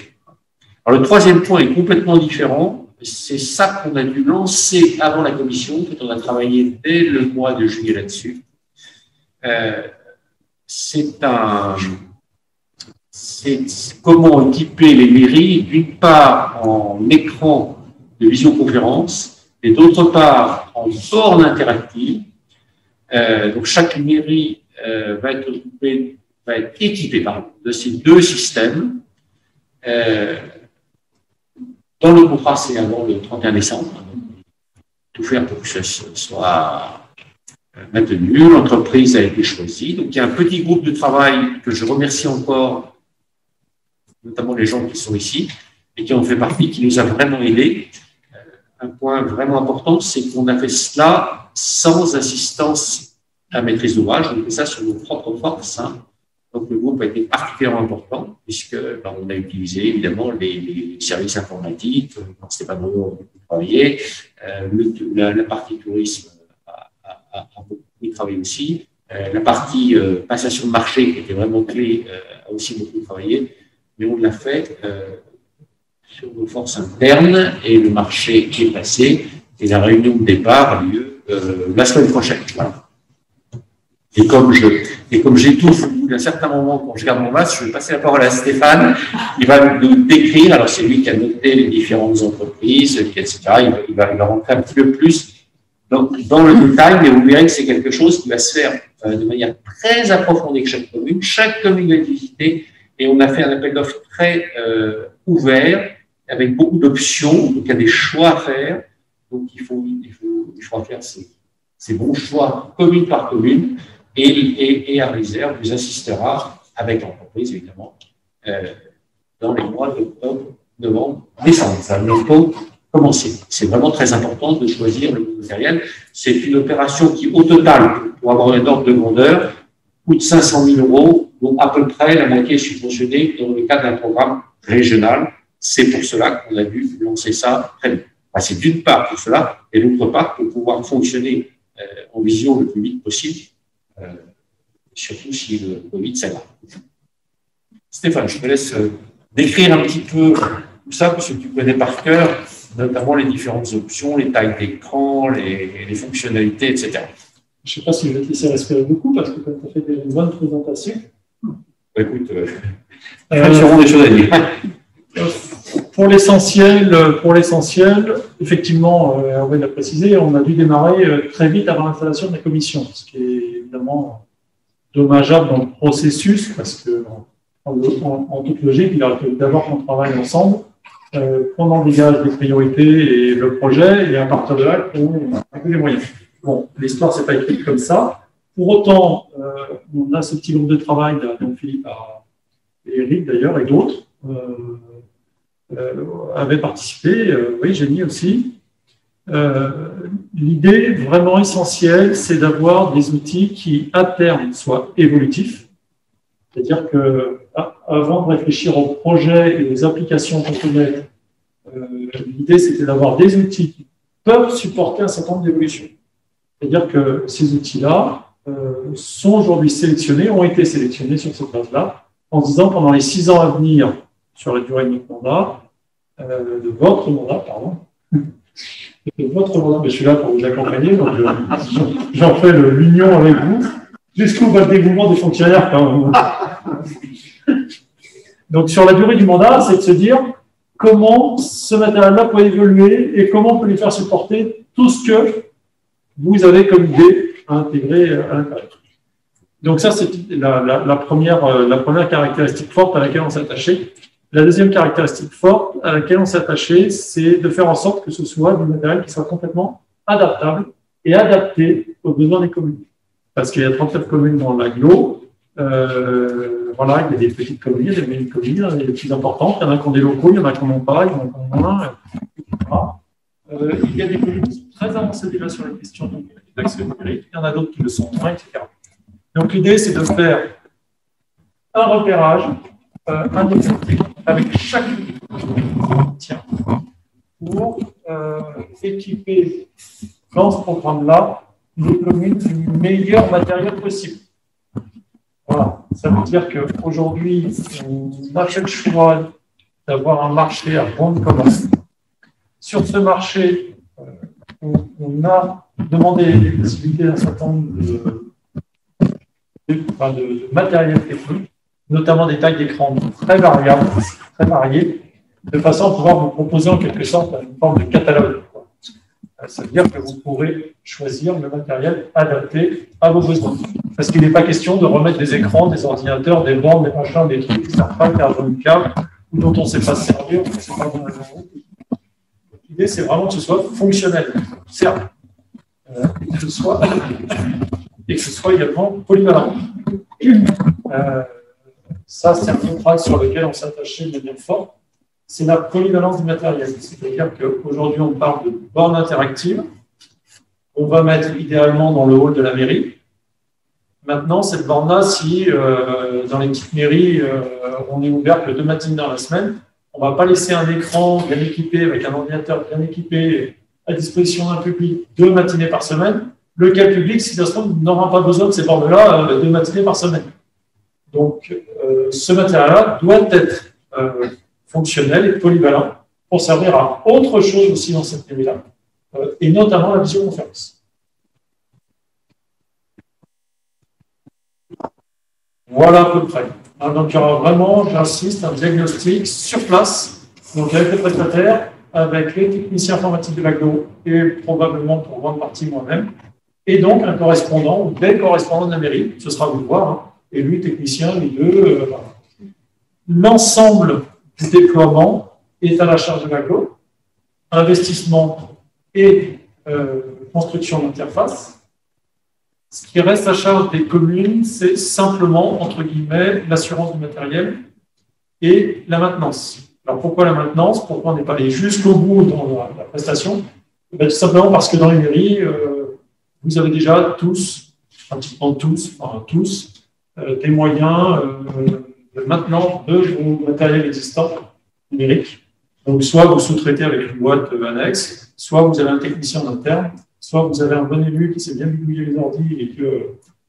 Alors le troisième point est complètement différent, c'est ça qu'on a dû lancer avant la commission, quand on a travaillé dès le mois de juillet là-dessus. C'est comment équiper les mairies, d'une part en écran de visioconférence et d'autre part en borne interactive. Donc chaque mairie va être équipée de ces deux systèmes. Dans le contrat, c'est avant le 31 décembre. Tout faire pour que ce soit maintenu, l'entreprise a été choisie. Donc, il y a un petit groupe de travail que je remercie encore, notamment les gens qui sont ici et qui ont fait partie, qui nous a vraiment aidés. Un point vraiment important, c'est qu'on a fait cela sans assistance à maîtrise d'ouvrage. On fait ça sur nos propres forces. Hein. Donc, le groupe a été particulièrement important puisque on a utilisé évidemment les services informatiques, Stéphane Renaud a travaillé, la partie tourisme a beaucoup travaillé aussi. La partie passation de marché, qui était vraiment clé, a aussi beaucoup travaillé, mais on l'a fait sur nos forces internes et le marché est passé et la réunion de départ a lieu la semaine prochaine. Voilà. Et comme j'étouffe à un certain moment quand je garde mon masque, je vais passer la parole à Stéphane. Il va nous décrire, alors c'est lui qui a noté les différentes entreprises, etc. Il va rentrer un petit peu plus dans le détail, mais vous verrez que c'est quelque chose qui va se faire de manière très approfondie avec chaque commune. Chaque commune va être visitée et on a fait un appel d'offres très ouvert, avec beaucoup d'options, donc il y a des choix à faire. Donc il faut faire ces bons choix commune par commune et Arlisère vous assistera avec l'entreprise évidemment dans les mois d'octobre, novembre, décembre. Ça va bientôt commencer. C'est vraiment très important de choisir le matériel. C'est une opération qui, au total, pour avoir un ordre de grandeur, coûte 500 000 €, dont à peu près la moitié est subventionnée dans le cadre d'un programme régional. C'est pour cela qu'on a dû lancer ça très vite. Enfin, c'est d'une part pour cela, et d'autre part pour pouvoir fonctionner en visio le plus vite possible, surtout si le Covid s'aggrave. Stéphane, je te laisse décrire un petit peu tout ça, parce que tu connais par cœur, notamment les différentes options, les tailles d'écran, les fonctionnalités, etc. Je ne sais pas si je vais te laisser respirer beaucoup, parce que tu as fait déjà une bonne présentation. Écoute, sûrement des choses à dire. Pour l'essentiel, effectivement, Hervé l'a précisé, on a dû démarrer très vite avant l'installation de la commission, ce qui est évidemment dommageable dans le processus, parce que en toute logique, il aurait fallu d'abord qu'on travaille ensemble, qu'on engage les priorités et le projet, et à partir de là, qu'on a les moyens. Bon, l'histoire ne s'est pas écrite comme ça. Pour autant, on a ce petit groupe de travail, dont Philippe et Eric d'ailleurs, et d'autres, avaient participé, oui, Jenny aussi. L'idée vraiment essentielle, c'est d'avoir des outils qui, à terme, soient évolutifs. C'est-à-dire que, avant de réfléchir aux projets et aux applications qu'on peut mettre, l'idée, c'était d'avoir des outils qui peuvent supporter un certain nombre d'évolutions. C'est-à-dire que ces outils-là sont aujourd'hui sélectionnés, ont été sélectionnés sur cette base-là, en se disant pendant les 6 ans à venir, sur la durée de notre mandat, de votre mandat, pardon, de votre mandat, mais je suis là pour vous accompagner, donc j'en fais l'union avec vous, jusqu'au dévouement des fonctionnaires. Donc sur la durée du mandat, c'est de se dire comment ce matériel-là peut évoluer et comment on peut lui faire supporter tout ce que vous avez comme idée à intégrer à l'intérieur. Donc ça, c'est la première caractéristique forte à laquelle on s'est attaché. La deuxième caractéristique forte à laquelle on s'est attaché, c'est de faire en sorte que ce soit du matériel qui soit complètement adaptable et adapté aux besoins des communes. Parce qu'il y a 39 communes dans l'agglo. Voilà, il y a des petites communes, il y a des moyennes communes, il y a des plus importantes, il y en a qui ont des locaux, il y en a qui n'en ont pas, il y en a qui en ont moins, etc. Il y a des communes qui sont très avancées déjà sur les questions d'accès numérique, il y en a d'autres qui le sont moins, etc. Donc l'idée, c'est de faire un repérage, un diagnostic avec chaque tiens, pour équiper dans ce programme-là les communes du meilleur matériel possible. Voilà. Ça veut dire qu'aujourd'hui, on a fait le choix d'avoir un marché à bon de commande. Sur ce marché, on a demandé les possibilités d'un certain nombre de matériel technique, notamment des tailles d'écran très variables, très variées, de façon à pouvoir vous proposer en quelque sorte une forme de catalogue. Ça veut dire que vous pourrez choisir le matériel adapté à vos besoins. Parce qu'il n'est pas question de remettre des écrans, des ordinateurs, des bandes, des machins, des trucs qui ne servent pas, qui ont une câble, ou dont on ne sait pas se servir, on ne sait pas comment l'idée, c'est vraiment que ce soit fonctionnel, serve, et que ce soit également polyvalent. Ça, c'est un contrat sur lequel on s'est attaché de manière forte. C'est la polyvalence du matériel. C'est-à-dire qu'aujourd'hui, on parle de bornes interactives. On va mettre idéalement dans le hall de la mairie. Maintenant, cette borne-là, si dans les petites mairies, on est ouvert que 2 matinées dans la semaine, on ne va pas laisser un écran bien équipé, avec un ordinateur bien équipé, à disposition d'un public 2 matinées par semaine. Le cas public, si ça se trouve, n'aura pas besoin de ces bornes-là 2 matinées par semaine. Donc, ce matériel-là doit être fonctionnel et polyvalent pour servir à autre chose aussi dans cette mairie-là, et notamment la visioconférence. Voilà à peu près. Donc, il y aura vraiment, j'insiste, un diagnostic sur place, donc avec les prestataires, avec les techniciens informatiques de l'agglo et probablement pour grande partie moi-même, et donc un correspondant ou des correspondants de la mairie, ce sera à vous de voir, hein, et lui, technicien, les deux. Voilà. L'ensemble du déploiement est à la charge de l'agglo, investissement et construction d'interface. Ce qui reste à charge des communes, c'est simplement, entre guillemets, l'assurance du matériel et la maintenance. Alors pourquoi la maintenance? Pourquoi on n'est pas allé jusqu'au bout dans la prestation? Tout simplement parce que dans les mairies, vous avez déjà tous, pratiquement tous, des moyens de maintenance de vos matériels existants numériques. Donc, soit vous sous-traitez avec une boîte annexe, soit vous avez un technicien interne, soit vous avez un bon élu qui sait bien bidouiller les ordi et qui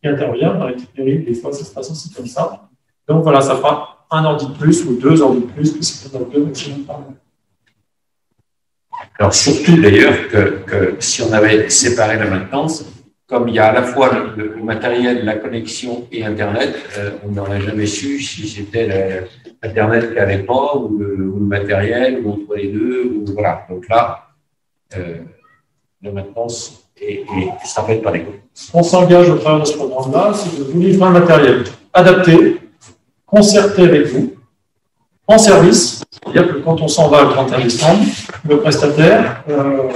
intervient dans les petites mairies. Des fois, ça se passe aussi comme ça. Donc, voilà, ça fera un ordi de plus ou 2 ordis de plus, puisqu'il y en a 2 maximum par mois. Alors, surtout d'ailleurs que si on avait séparé la maintenance, comme il y a à la fois le matériel, la connexion et Internet, on n'aurait jamais su si c'était Internet qui n'allait pas ou le matériel ou entre les deux. Ou, voilà. Donc là, la maintenance ça ne fait pas les coups. On s'engage au travers de ce programme-là, c'est de vous livrer un matériel adapté, concerté avec vous, en service. C'est-à-dire que quand on s'en va le 31 décembre, le prestataire,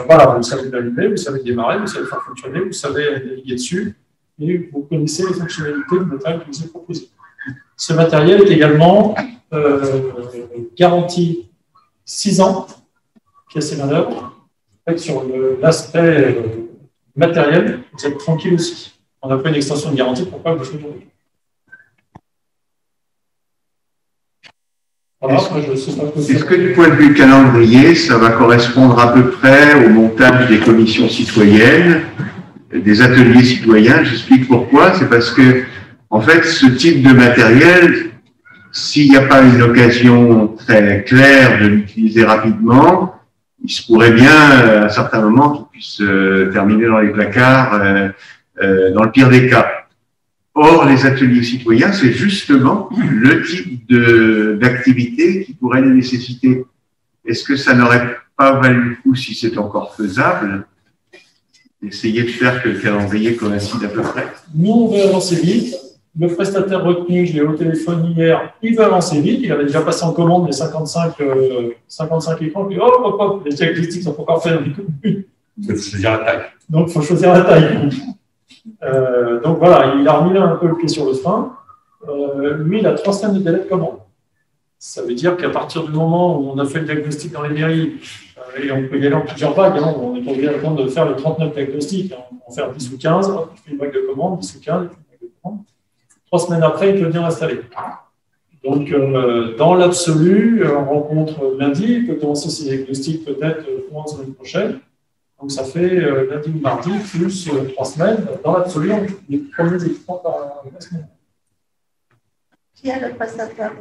voilà, vous savez l'allumer, vous savez démarrer, vous savez faire fonctionner, vous savez naviguer dessus, et vous connaissez les fonctionnalités du matériel qui vous est proposé. Ce matériel est également garanti 6 ans, pièces et manœuvres. En fait, sur l'aspect matériel, vous êtes tranquille aussi. On a fait une extension de garantie pour pas que vous soyez tombé. Est-ce que du point de vue calendrier, ça va correspondre à peu près au montage des commissions citoyennes, des ateliers citoyens? J'explique pourquoi. C'est parce que, en fait, ce type de matériel, s'il n'y a pas une occasion très claire de l'utiliser rapidement, il se pourrait bien, à un certain moment, qu'il puisse terminer dans les placards, dans le pire des cas. Or, les ateliers citoyens, c'est justement le type d'activité qui pourrait les nécessiter. Est-ce que ça n'aurait pas valu le coup, si c'est encore faisable, d'essayer de faire que le calendrier coïncide à peu près? Nous, on veut avancer vite. le prestataire retenu, je l'ai au téléphone hier, il veut avancer vite, il avait déjà passé en commande les 55 écrans, puis hop, les diagnostics sont encore faits. Il faut choisir la taille. Donc, il faut choisir la taille. Donc voilà, il a remis un peu le pied sur le frein. Lui, il a 3 semaines de délai de commande. Ça veut dire qu'à partir du moment où on a fait le diagnostic dans les mairies, et on peut y aller en plusieurs vagues, hein, on n'est pas obligé d'attendre de faire le 39 diagnostics, hein, on va faire 10 ou 15, hop, il fait une vague de commande, 10 ou 15, il fait une vague de commande. 3 semaines après, il peut venir installer. Donc, dans l'absolu, on rencontre lundi, il peut commencer ses diagnostics peut-être courant de semaine prochaine. Donc, ça fait lundi ou mardi, plus 3 semaines. Dans l'absolu, on les premiers équipements par semaine. Qui est le prestataire?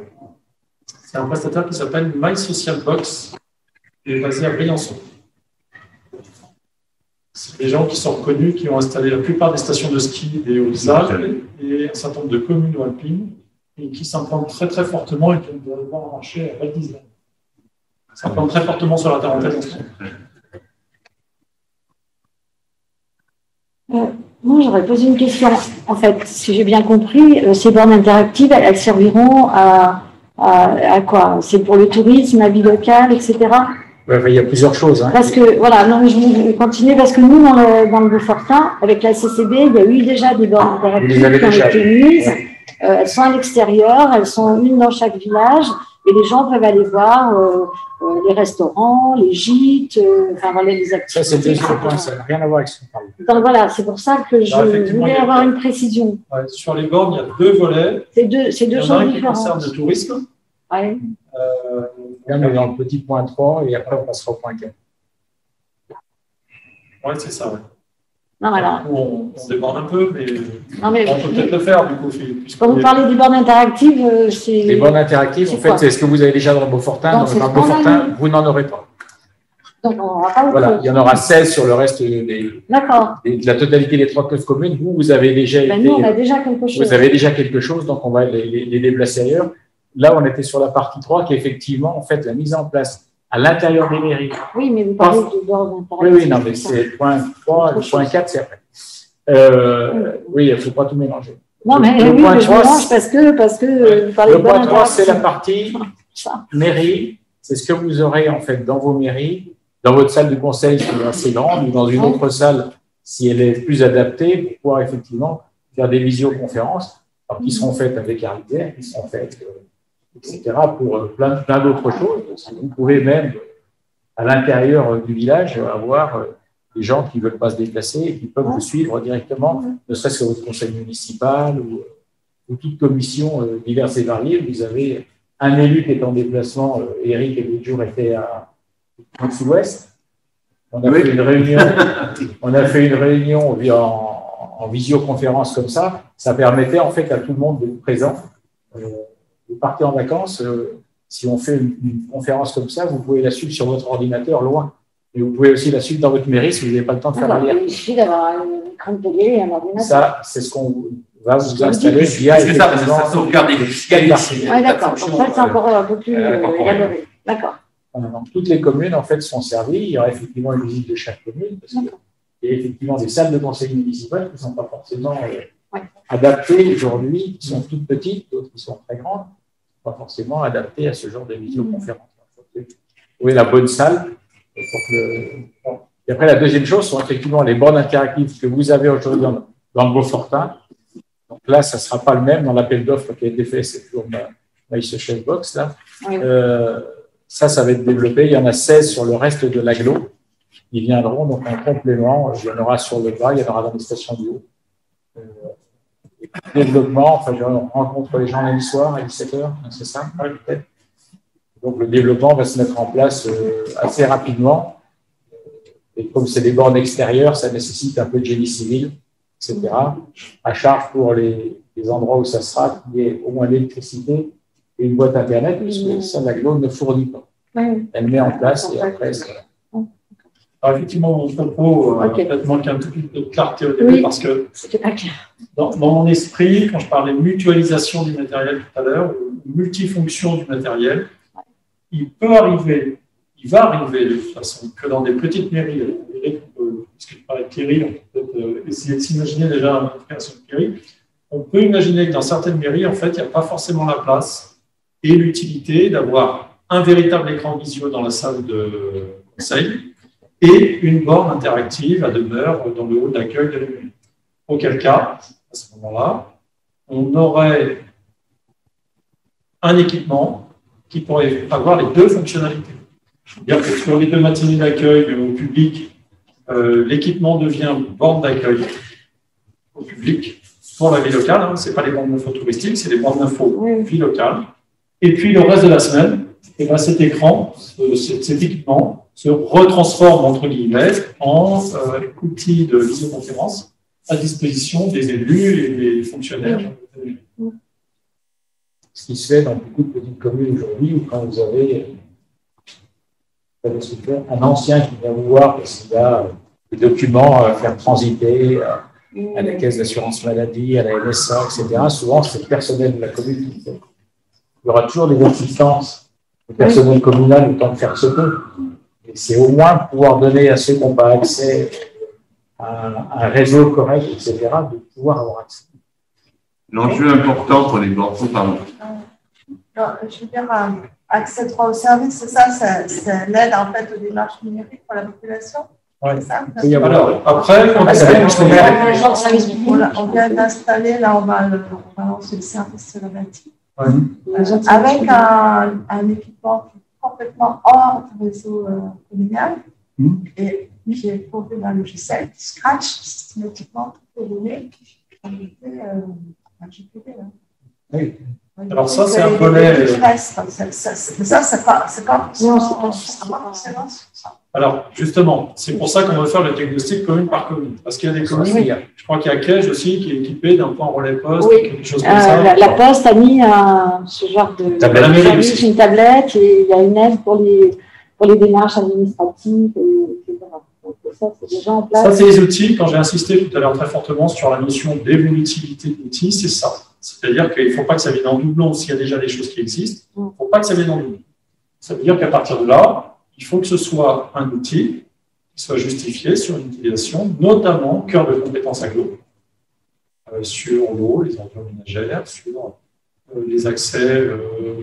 C'est un prestataire qui s'appelle My Social Box, qui est basé à Briançon. C'est des gens qui sont reconnus, qui ont installé la plupart des stations de ski des Hautes-Alpes et un certain nombre de communes alpines, et qui s'implantent très très fortement et qui vont devoir marcher à Val d'Isère. S'implantent très fortement sur la Tarentaise en ce moment. Moi, j'aurais posé une question. En fait, si j'ai bien compris, ces bornes interactives, elles serviront à quoi? C'est pour le tourisme, la vie locale, etc. Ouais, il y a plusieurs choses. Hein. Parce que, voilà, non, mais je vais continuer parce que nous, dans le Beaufortin, avec la CCB, il y a eu déjà des bornes interactives qui ont été mises. Ouais. Elles sont à l'extérieur, elles sont une dans chaque village, et les gens peuvent aller voir les restaurants, les gîtes, enfin voilà, les activités. Ça, c'est deux points, ça n'a rien à voir avec ce qu'on parle. Donc voilà, c'est pour ça que je voulais avoir une précision. Ouais, sur les bornes, il y a 2 volets. C'est deux choses différentes. Il y en a un qui concerne le tourisme. Ouais. Là, on est dans le petit point 3 et après, on passera au point 4. Oui, c'est ça. Ouais. Non, voilà. On déborde un peu, mais, non, mais on peut peut-être le faire. Du coup, quand vous parlez des bornes interactives, c'est. Les bornes interactives, en fait, c'est ce que vous avez déjà dans le Beaufortin. Dans le Beaufortin, vous n'en aurez pas. Donc, on n'aura pas. Voilà, il y en aura 16 sur le reste de la totalité des 39 communes. Vous avez déjà été. Nous, on a déjà quelque chose. Vous avez déjà quelque chose, donc on va les déplacer ailleurs. Là, on était sur la partie 3, qui est effectivement, en fait, la mise en place à l'intérieur des mairies. Oui, mais vous parlez de bornes interactives. Oui, non, mais c'est le point 3, le point 4, c'est après. Oui, il ne faut pas tout mélanger. Non, mais oui, mais je mélange parce que vous parlez de bornes interactives. Le point 3, c'est la partie mairie. C'est ce que vous aurez, en fait, dans vos mairies, dans votre salle de conseil, qui est assez grande, ou dans une autre salle, si elle est plus adaptée, pour pouvoir effectivement faire des visioconférences, qui seront faites avec Arlisière, qui seront faites, etc., pour plein d'autres choses. Vous pouvez même, à l'intérieur du village, avoir des gens qui ne veulent pas se déplacer et qui peuvent vous suivre directement, ne serait-ce que votre conseil municipal ou toute commission diverse et variée. Vous avez un élu qui est en déplacement. Eric et l'autre jour étaient à Sud-Ouest. On a fait une réunion en visioconférence comme ça. Ça permettait en fait à tout le monde d'être présent. Vous partez en vacances, si on fait une conférence comme ça, vous pouvez la suivre sur votre ordinateur loin. Et vous pouvez aussi la suivre dans votre mairie si vous n'avez pas le temps de faire la Il suffit d'avoir un écran de télé et un ordinateur. Ça, c'est ce qu'on va vous installer via ça sauvegarde les fiscalités. Oui, d'accord. En fait, c'est encore un peu plus élaboré. D'accord. Donc, toutes les communes, en fait, sont servies. Il y aura effectivement une visite de chaque commune. Parce qu'il y a effectivement des salles de conseil municipal qui ne sont pas forcément adaptées aujourd'hui, qui sont toutes petites, d'autres qui sont très grandes, pas forcément adaptées à ce genre de visioconférence. Il faut trouver la bonne salle. Et après, la deuxième chose sont effectivement les bornes interactives que vous avez aujourd'hui dans le Beaufortin. Donc là, ça ne sera pas le même dans l'appel d'offres qui a été fait, c'est toujours My Social Box. Là. Oui. Ça va être développé. Il y en a 16 sur le reste de l'agglo. Ils viendront donc en complément. Il y en aura sur le bas, il y en aura dans les stations du haut. Développement, enfin, je rencontre les gens lundi soir à 17h, c'est ça, peut-être. Donc, le développement va se mettre en place assez rapidement. Et comme c'est des bornes extérieures, ça nécessite un peu de génie civil, etc. À charge pour les endroits où ça sera, qu'il y ait au moins l'électricité et une boîte Internet, puisque ça, l'agglo ne fournit pas. Elle met en place et après, ça... Alors, effectivement, mon propos peut-être manque un tout petit peu de clarté au début parce que dans mon esprit, quand je parlais de mutualisation du matériel tout à l'heure, ou multifonction du matériel, il va arriver de toute façon que dans des petites mairies, parce que je parlais de Thierry, on peut peut-être essayer de s'imaginer déjà une création de mairie, on peut imaginer que dans certaines mairies, en fait, il n'y a pas forcément la place et l'utilité d'avoir un véritable écran visio dans la salle de conseil et une borne interactive à demeure dans le hall d'accueil de la mairie. Auquel cas, à ce moment-là, on aurait un équipement qui pourrait avoir les deux fonctionnalités. C'est-à-dire que sur les 2 matinées d'accueil au public, l'équipement devient borne d'accueil au public pour la vie locale. Hein. Ce n'est pas les bornes d'info touristiques, c'est les bornes d'info vie locale. Et puis le reste de la semaine, et ben, cet écran, cet équipement se retransforme entre guillemets en outil de visioconférence à disposition des élus et des fonctionnaires. Ce qui se fait dans beaucoup de petites communes aujourd'hui, où quand vous avez un ancien qui vient vous voir parce qu'il a des documents à faire transiter à la caisse d'assurance maladie, à la NSA, etc. Souvent, c'est le personnel de la commune qui fait. Il y aura toujours des assistances au personnel communal le temps de faire ce peu. Et c'est au moins pouvoir donner à ceux qui n'ont pas accès à un réseau correct, etc., de pouvoir avoir accès. L'enjeu important pour les bords, pardon. Je veux dire, accès droit au service, c'est ça, c'est l'aide en fait aux démarches numériques pour la population. Oui. Oui, alors, après, on vient d'installer, là, on va lancer le service Solvati. Avec un équipement complètement hors du réseau communal et qui est pourvu d'un logiciel qui scratch systématiquement toutes les données GPD. Oui. Alors ça, c'est un volet. Ça, c'est pas Alors, justement, c'est pour ça qu'on va faire le diagnostic commune par commune. Parce qu'il y a des communes, je crois qu'il y a Cage aussi qui est équipé d'un point relais poste, quelque chose comme ça. La Poste a mis ce genre de service, une tablette, et il y a une aide pour les démarches administratives, etc. Donc ça, c'est déjà en place. Ça, c'est les outils. Quand j'ai insisté tout à l'heure très fortement sur la notion d'évolutivité d'outils, c'est ça. C'est-à-dire qu'il ne faut pas que ça vienne en doublon s'il y a déjà des choses qui existent. Il ne faut pas que ça vienne en doublon. Ça veut dire qu'à partir de là, il faut que ce soit un outil qui soit justifié sur une utilisation, notamment cœur de compétences agglo, sur l'eau, les ordures ménagères, sur les accès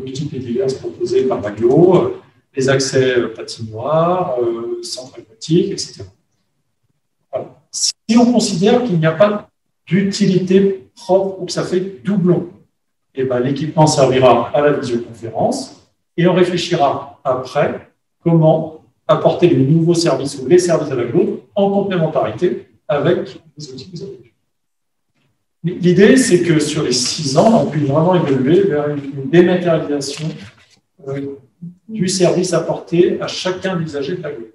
multiples et divers proposés par l'agglo, les accès patinoires, centres aquatiques, etc. Voilà. Si on considère qu'il n'y a pas d'utilité propre ou que ça fait doublon, eh ben, l'équipement servira à la visioconférence et on réfléchira après comment apporter les nouveaux services ou les services à l'agglo en complémentarité avec les outils que vous avez. L'idée, c'est que sur les 6 ans, on puisse vraiment évoluer vers une dématérialisation du service apporté à chacun des usagers de l'agglo.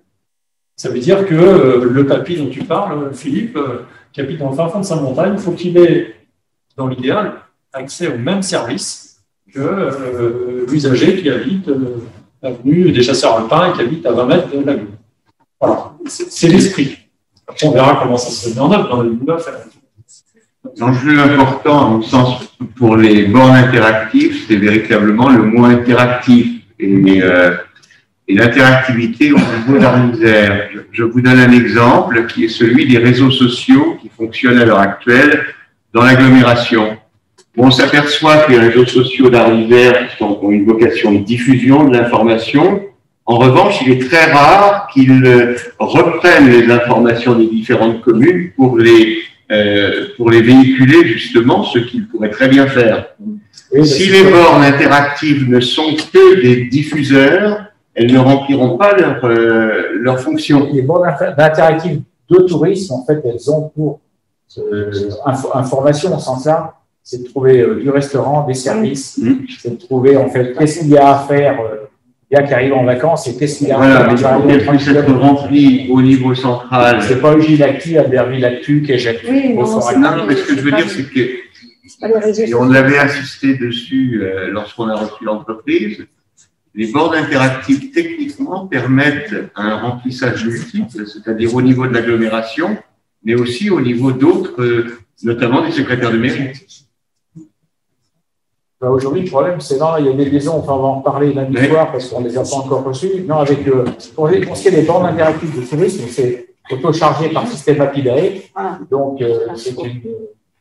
Ça veut dire que le papy dont tu parles, Philippe, qui habite dans le fin fond de sa montagne, il faut qu'il ait, dans l'idéal, accès au même service que l'usager qui habite avenue des Chasseurs Alpins et qui habite à 20 mètres de l'agglo. Voilà, c'est l'esprit. Après, on verra comment ça se met en œuvre dans les boulots. L'enjeu important, à mon sens, pour les bornes interactives, c'est véritablement le mot interactif. Et l'interactivité au niveau de la misère. Je vous donne un exemple qui est celui des réseaux sociaux qui fonctionnent à l'heure actuelle dans l'agglomération. On s'aperçoit que les réseaux sociaux d'Arlivert ont une vocation de diffusion de l'information. En revanche, il est très rare qu'ils reprennent les informations des différentes communes pour les véhiculer justement, ce qu'ils pourraient très bien faire. Oui, si les bornes interactives ne sont que des diffuseurs, elles ne rempliront pas leur fonction. Les bornes interactives de tourisme, en fait, elles ont pour information, sans ça, c'est de trouver du restaurant, des services, c'est de trouver, en fait, qu'est-ce qu'il y a à faire, il y a qui arrive en vacances, et qu'est-ce qu'il y a à faire. Mais il puisse être rempli au niveau central. C'est pas Eugile Actu, Albertville Actu, Cage Actu, Beaufort Actu. Non, mais ce que je veux dire, c'est que, et on avait insisté dessus lorsqu'on a reçu l'entreprise, les bornes interactives, techniquement, permettent un remplissage multiple, c'est-à-dire au niveau de l'agglomération, mais aussi au niveau d'autres, notamment des secrétaires de mairie. Aujourd'hui, le problème, c'est non, il y a des liaisons, enfin, on va en parler lundi soir parce qu'on ne les a pas encore reçues. Non, avec pour ce qui est des bornes interactives de tourisme, c'est auto-chargé par système API. Donc,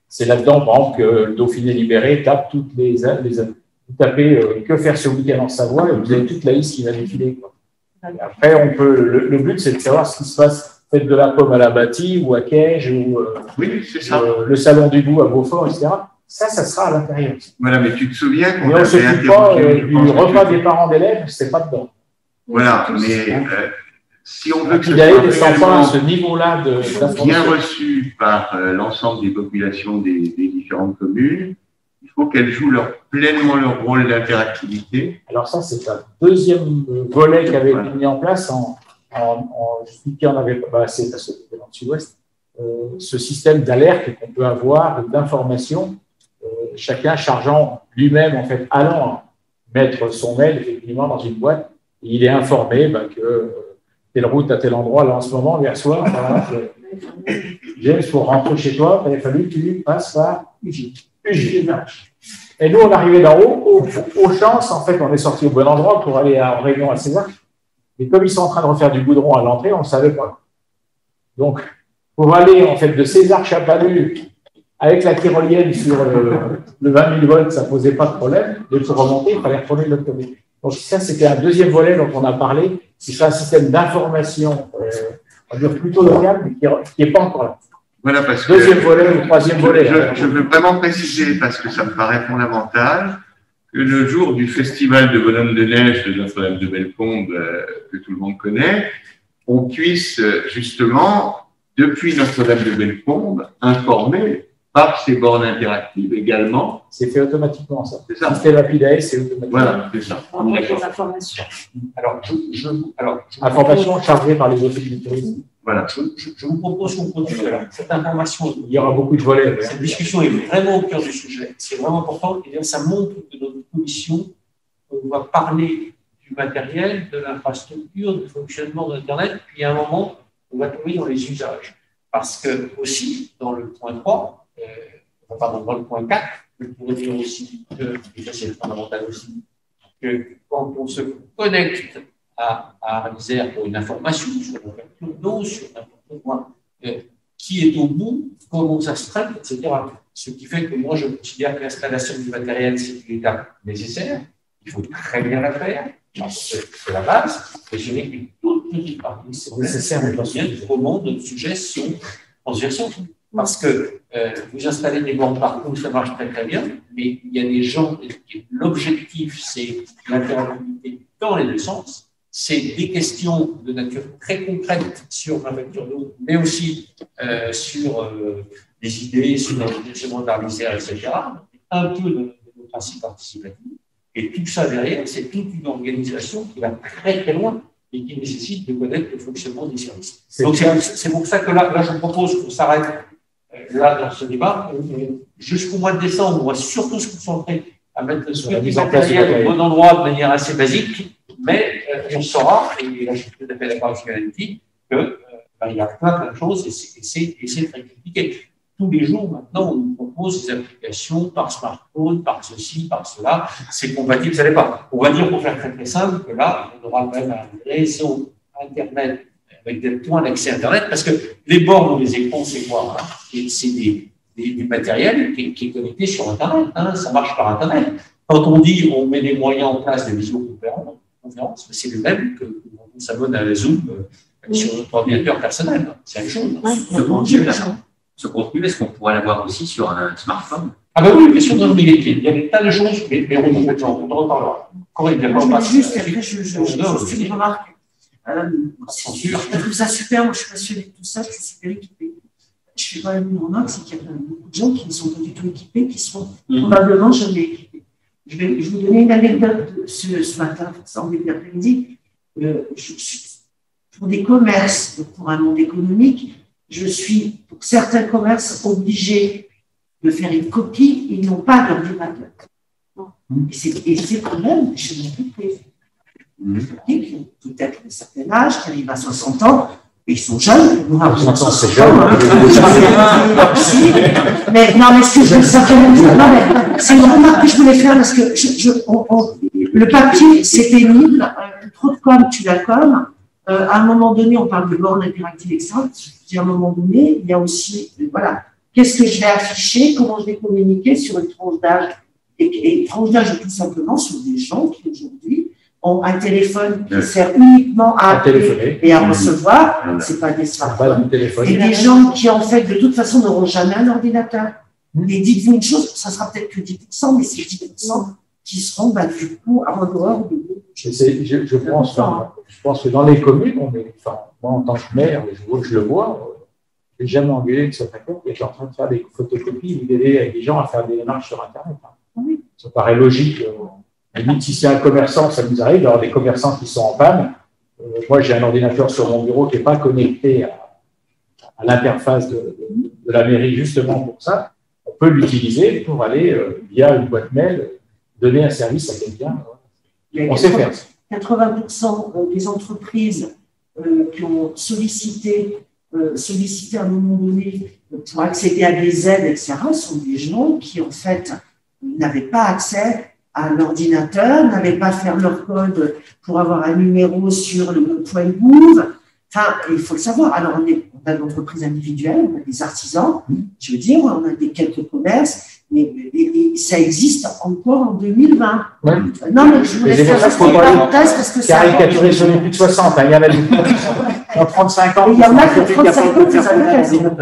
C'est là-dedans, par exemple, que le Dauphiné libéré tape toutes les vous tapez que faire ce week-end en Savoie et vous avez toute la liste qui va défiler, quoi. Après, on peut, le but, c'est de savoir ce qui se passe, faites de la pomme à la Bâtie ou à Caige ou oui, c'est ça. Le Salon du Goût à Beaufort, etc. Ça sera à l'intérieur. Voilà, mais tu te souviens qu'on avait interrogé du repas des parents d'élèves, c'est pas dedans. Voilà, mais si on veut que ce soit ce niveau-là bien reçu par l'ensemble des populations des différentes communes, il faut qu'elles jouent pleinement leur rôle d'interactivité. Alors ça, c'est un deuxième volet qui avait été mis en place c'est parce que c'était dans le sud-ouest, ce système d'alerte qu'on peut avoir, d'information, chacun chargeant lui-même, en fait, allant mettre son mail effectivement dans une boîte, et il est informé que telle route à tel endroit, là en ce moment, hier soir, voilà, James, pour rentrer chez toi, il a fallu que tu passes par UJ. Et nous, on arrivait d'en haut, aux chances, en fait, on est sorti au bon endroit pour aller en réunion à César. Et comme ils sont en train de refaire du goudron à l'entrée, on ne savait pas. Donc, pour aller, en fait, de César-Chapalu avec la tyrolienne sur le 20 000 volts, ça ne posait pas de problème. Et pour remonter, il fallait retourner de l'autre côté. Donc, ça, c'était un deuxième volet dont on a parlé. C'est un système d'information, on va dire plutôt local, mais qui n'est pas encore là. Voilà, parce que deuxième volet ou troisième volet. Je veux vraiment préciser, parce que ça me paraît fondamental, que le jour du festival de bonhomme de neige de Notre-Dame de Bellecombe, que tout le monde connaît, on puisse justement, depuis Notre-Dame de Bellecombe, informer par ces bornes interactives également. C'est fait automatiquement, ça. C'est ça. Système API, c'est automatique. Voilà, c'est ça. On met des informations. Alors, information chargée par les offices du tourisme. Voilà. Je vous propose qu'on continue. Alors, cette information, il y aura beaucoup de volets. Cette discussion est vraiment au cœur du sujet. C'est vraiment important. Et bien, ça montre que notre commission, on va parler du matériel, de l'infrastructure, du fonctionnement d'Internet, puis à un moment, on va tomber dans les usages. Parce que aussi, dans le point 3, dans le point 4, je pourrais dire aussi que, et ça c'est le fondamental aussi, que quand on se connecte à l'ISER pour une information sur la facture d'eau, sur n'importe quoi, qui est au bout, comment ça se traite, etc. Ce qui fait que moi, je considère que l'installation du matériel, c'est une étape nécessaire. Il faut très bien la faire, c'est la base, et je n'ai qu'une toute petite partie. C'est nécessaire, mais bien comment notre sujet sont transversaux. Parce que vous installez des bornes partout, ça marche très très bien, mais il y a des gens, l'objectif, c'est l'interactivité dans les deux sens. C'est des questions de nature très concrète sur la facture d'eau, mais aussi sur des idées, sur l'engagement d'Arlisère, etc. Un peu de démocratie participative. Et tout ça derrière, c'est toute une organisation qui va très très loin et qui nécessite de connaître le fonctionnement des services. Donc c'est pour ça que là je propose qu'on s'arrête là dans ce débat. Jusqu'au mois de décembre, on va surtout se concentrer à mettre le matériel au bon endroit de manière assez basique. Mais on saura, et là je suis tout à fait d'accord avec Valentin, qu'il y a plein de choses et c'est très compliqué. Tous les jours, maintenant, on nous propose des applications par smartphone, par ceci, par cela. C'est compatible, ça n'est pas. On va dire, pour faire très très simple, que là, on aura même un réseau Internet avec des points d'accès Internet, parce que les bornes ou les écrans, c'est quoi, hein? C'est du matériel qui est connecté sur Internet. Hein? Ça marche par Internet. Quand on dit on met des moyens en place de visioconférence, c'est le même que quand on s'abonne à Zoom sur notre ordinateur personnel. C'est la même chose. Ce contenu, est-ce qu'on pourrait l'avoir aussi sur un smartphone? Ah ben oui, bien sûr, il y a des tas de choses, mais on en reparlera. Juste, après, je fais une remarque. Je trouve ça super, moi je suis passionnée de tout ça, je suis super équipée. Je fais quand même une remarque, c'est qu'il y a beaucoup de gens qui ne sont pas du tout équipés, qui seront probablement jamais équipés. Je vais vous donner une anecdote ce matin, en début d'après-midi. Pour des commerces, pour un monde économique, je suis, pour certains commerces, obligé de faire une copie, ils n'ont pas d'ordinateur. Et c'est quand même chez mon qui ont peut-être un certain âge, qui arrivent à 60 ans, et ils sont jeunes. C'est jeune. Mais non, mais ce que je veux simplement dire, c'est une remarque que je voulais faire parce que le papier, c'est pénible. Trop de com, tu la com. À un moment donné, on parle de bornes interactives, etc. À un moment donné, il y a aussi, voilà, qu'est-ce que je vais afficher, comment je vais communiquer sur une tranche d'âge. Et tranche d'âge, tout simplement, sur des gens qui aujourd'hui ont un téléphone qui sert uniquement à appeler et à recevoir, c'est pas des smartphones. Et des gens qui, en fait, de toute façon, n'auront jamais un ordinateur. Et dites-vous une chose, ça sera peut-être que 10%, mais c'est 10% qui seront, du coup, en dehors de vous. Je pense que dans les communes, moi, en tant que maire, je le vois, je n'ai jamais engueulé une secrétaire qui est en train de faire des photocopies, d'aider les gens à faire des démarches sur Internet. Oui. Ça paraît logique. Limite, si c'est un commerçant, ça nous arrive d'avoir des commerçants qui sont en panne. Moi, j'ai un ordinateur sur mon bureau qui n'est pas connecté à l'interface de la mairie, justement pour ça. On peut l'utiliser pour aller, via une boîte mail, donner un service à quelqu'un. On sait faire ça. 80% des entreprises qui ont sollicité à un moment donné pour accéder à des aides, etc., sont des gens qui, en fait, n'avaient pas accès à un ordinateur, n'avaient pas fait leur code pour avoir un numéro sur le point Gouv. Enfin, il faut le savoir. Alors, on a de l'entreprise individuelle, on a des artisans, je veux dire, on a quelques commerces, mais ça existe encore en 2020. Ouais. Non, mais je voulais faire une parenthèse parce que ça. Caricaturé sur les plus de 60, il y en a des dans 35 ans. Il y en a qui ont 35 ans, vous avez raison.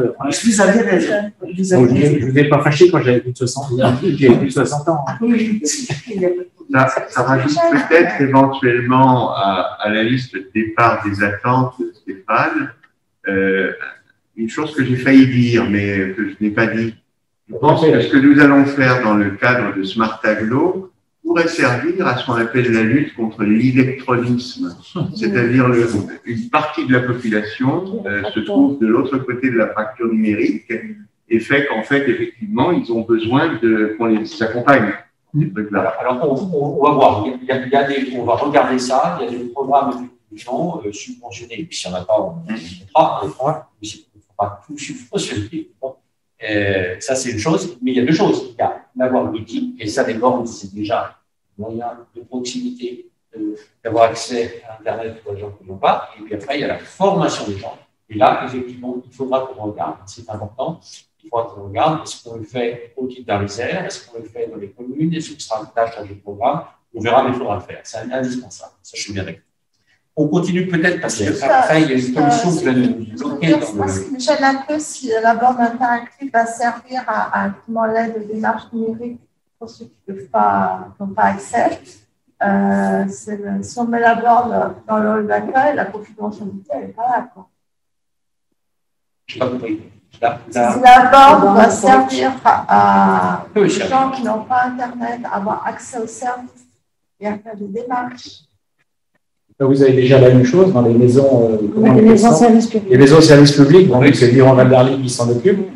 Vous avez raison. Je ne vous ai pas fâché quand j'avais plus de 60 ans. J'ai plus de 60 ans. Ça rajoute peut-être éventuellement à la liste de départ des attentes de Stéphane une chose que j'ai failli dire, mais que je n'ai pas dit. Je pense que ce que nous allons faire dans le cadre de Smart Aglo pourrait servir à ce qu'on appelle la lutte contre l'électronisme. C'est-à-dire une partie de la population se trouve de l'autre côté de la fracture numérique et fait qu'en fait, effectivement, ils ont besoin qu'on les accompagne. Alors, on va voir. On va regarder ça. Il y a des programmes de gens subventionnés. Et puis, s'il n'y en a pas, on fera. Mais il ne faut pas tout subventionner. Ça, c'est une chose. Mais il y a deux choses. Il y a d'avoir l'outil, et ça, les bornes, c'est déjà un moyen de proximité, d'avoir accès à Internet pour les gens qui n'ont pas. Et puis après, il y a la formation des gens. Et là, effectivement, il faudra qu'on regarde. C'est important. Il faudra qu'on regarde, est-ce qu'on le fait au titre d'un réserve, est-ce qu'on le fait dans les communes, est-ce que ce sera une tâche dans les programmes, on verra, mais il faudra le faire. C'est indispensable, ça je suis bien d'accord. On continue peut-être parce qu'après, il y a une commission qui va nous bloquer. Ce qui me gêne un peu, si la borne interactive va servir à l'aide de démarche numérique pour ceux qui n'ont pas accès. Si on met la borne dans le hall d'accueil, la confidentialité, elle n'est pas là. Je n'ai pas compris. Si la borne va servir à des gens qui n'ont pas Internet à avoir accès aux services et à faire des démarches. Vous avez déjà la même chose dans les maisons, les maisons services publics. Les maisons services publics, donc c'est Miron Valdarly qui s'en occupe,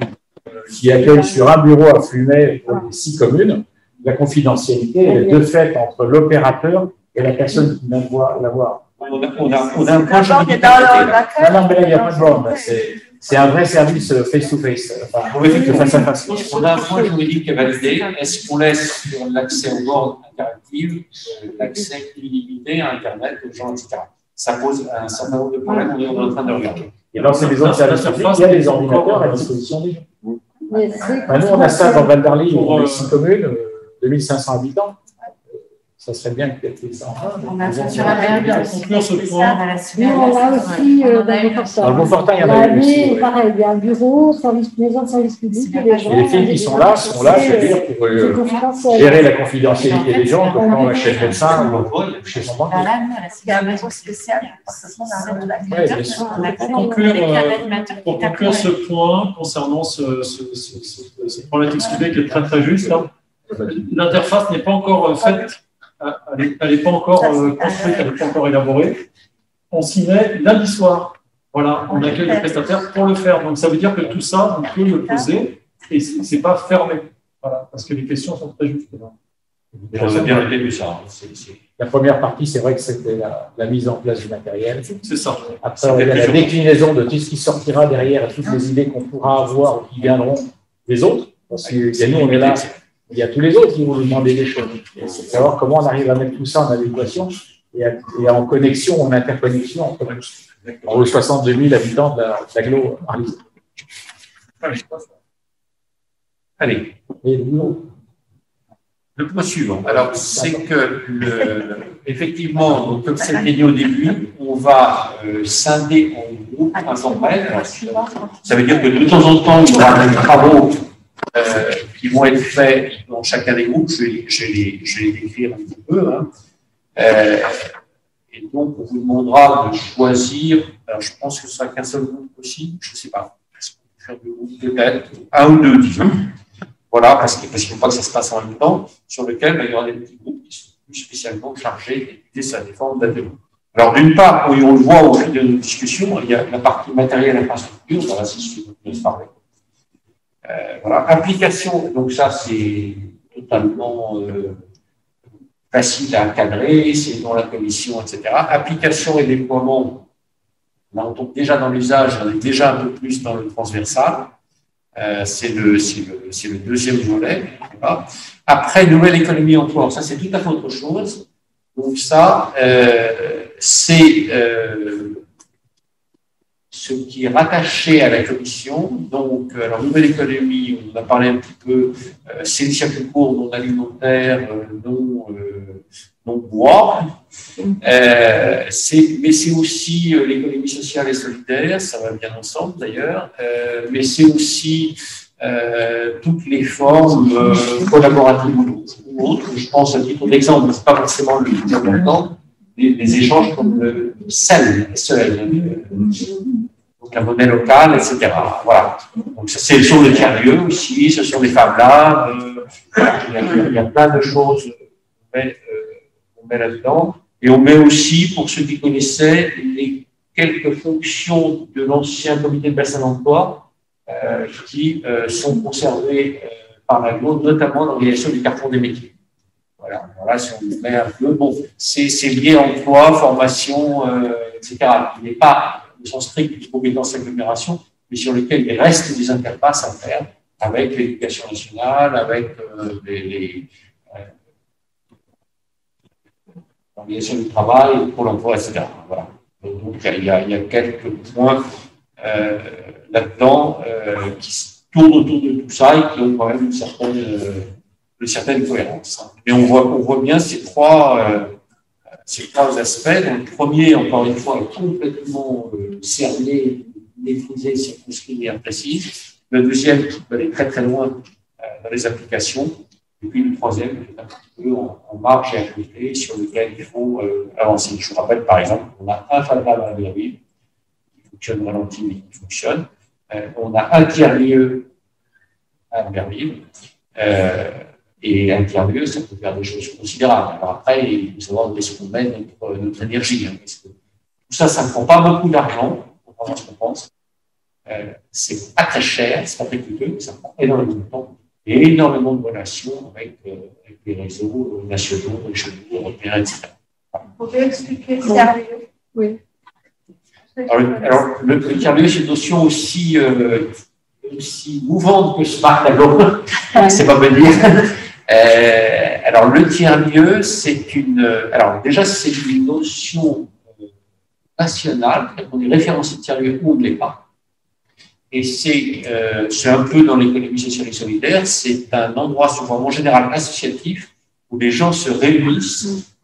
qui accueille sur un bureau à Flumet pour les 6 communes. La confidentialité est de fait entre l'opérateur et la personne qui vient l'avoir. On a un point juridique. Non, mais là, il n'y a pas de borne. C'est un vrai service face-to-face, face à face. On a un point juridique à valider. Est-ce qu'on laisse sur l'accès aux bornes interactives l'accès illimité à Internet aux gens, etc. Ça pose un certain nombre de problèmes. On est en train de regarder. Et alors, c'est des autres services publics, il y a des ordinateurs à disposition des gens. Nous, on a ça dans Valdarly, pour les 6 communes, 2500 habitants. Ça serait bien que peut-être ça. On a fait sur la conclure ce point. Oui, on a aussi dans le Beaufortin. Il y en a aussi. Pareil, il y a un bureau, maison de service public. Et les filles qui sont là, c'est-à-dire pour gérer la confidentialité des gens, comme quand on va chez le médecin ou chez son banquier. Il y a un maison spécial. Pour conclure ce point concernant cette problématique soulevée qui est très très juste, l'interface n'est pas encore faite. Elle n'est pas encore construite, elle n'est pas encore élaborée. On s'y met lundi soir. Voilà, on accueille les prestataires pour le faire. Donc, ça veut dire que tout ça, on peut le poser et ce n'est pas fermé. Voilà, parce que les questions sont très justes. C'est bien vu ça. La première partie, c'est vrai que c'était la mise en place du matériel. C'est ça. Après, il y a la déclinaison de tout ce qui sortira derrière et toutes les idées qu'on pourra avoir ou qui viendront des autres. Parce que nous, on est là. Il y a tous les autres qui vont nous demander des choses. C'est savoir comment on arrive à mettre tout ça en adéquation et en connexion, en interconnexion entre les 62 000 habitants de l'agglo Arlise. Allez. Le point suivant. Alors, c'est que, effectivement, donc, comme c'était dit au début, on va scinder en groupes informels. Alors, ça veut dire que de temps en temps, il y aura des travaux qui vont être faits dans chacun des groupes. Je vais les décrire un petit peu. Hein. Et donc, on vous demandera de choisir. Alors, je pense que ce sera qu'un seul groupe possible. Je ne sais pas. Est-ce qu'on peut faire deux groupes peut-être? Un ou deux, disons. Voilà, parce qu'il ne faut pas que ça se passe en même temps, sur lequel il y aura des petits groupes qui sont plus spécialement chargés d'étudier ça, des formes d'ateliers. Alors, d'une part, on le voit au fil de nos discussions, il y a la partie matérielle et infrastructure, voilà, c'est ce que je vais parler. Voilà, application, donc ça, c'est totalement facile à encadrer, c'est dans la commission, etc. Application et déploiement, là, on tombe déjà dans l'usage, on est déjà un peu plus dans le transversal. C'est le deuxième volet. Après, nouvelle économie emploi, ça c'est tout à fait autre chose. Donc ça, c'est ce qui est rattaché à la commission. Donc, alors, nouvelle économie, on a parlé un petit peu, c'est les circuits courts non alimentaires, non bois. Mais c'est aussi l'économie sociale et solidaire, ça va bien ensemble d'ailleurs, mais c'est aussi toutes les formes collaboratives ou autres. Je pense à titre d'exemple, mais ce n'est pas forcément le plus important, des échanges comme SEL, donc la monnaie locale, etc. Voilà. Donc, c'est sur le tiers-lieu aussi, ce sont des Fab Labs, il y a plein de choses on met là-dedans. Et on met aussi, pour ceux qui connaissaient, les quelques fonctions de l'ancien comité de bassin d'emploi qui sont conservées par la GLO, notamment l'organisation du carrefour des métiers. Voilà, si on met un peu, bon, c'est lié à emploi, formation, etc. Il n'est pas au sens strict d'une compétence d'agglomération, mais sur lequel il reste des interfaces à faire avec l'éducation nationale, avec l'organisation du travail, pour l'emploi, etc. Voilà. Donc, il y a quelques points là-dedans qui tournent autour de tout ça et qui ont quand même une certaine cohérence. Et on voit bien ces trois aspects. Donc, le premier, encore une fois, est complètement cerné, maîtrisé, circonscrit et précis. Le deuxième, qui peut aller très très loin dans les applications. Et puis le troisième, est un petit peu en marge et à côté, sur lequel il faut avancer. Je vous rappelle, par exemple, on a un Fab Lab à Albertville, qui fonctionne ralenti, mais qui fonctionne. On a un tiers-lieu à Albertville. Et un tiers-lieu, ça peut faire des choses considérables. Alors après, il faut savoir où est-ce qu'on met notre énergie. Hein, parce que tout ça, ça ne prend pas beaucoup d'argent, contrairement à ce qu'on pense. C'est pas très cher, c'est pas très coûteux, mais ça prend énormément de temps. Et énormément de relations avec les réseaux nationaux, régionaux, européens, etc. Vous pouvez expliquer le tiers-lieu? Oui. Alors, le tiers-lieu, c'est une notion aussi mouvante que Smart Aglo. C'est pas me dire. Alors, le tiers-lieu, c'est alors, déjà, c'est une notion nationale. On est référencé de tiers-lieu où on ne l'est pas. Et c'est un peu dans l'économie sociale et solidaire, c'est un endroit souvent en général associatif où les gens se réunissent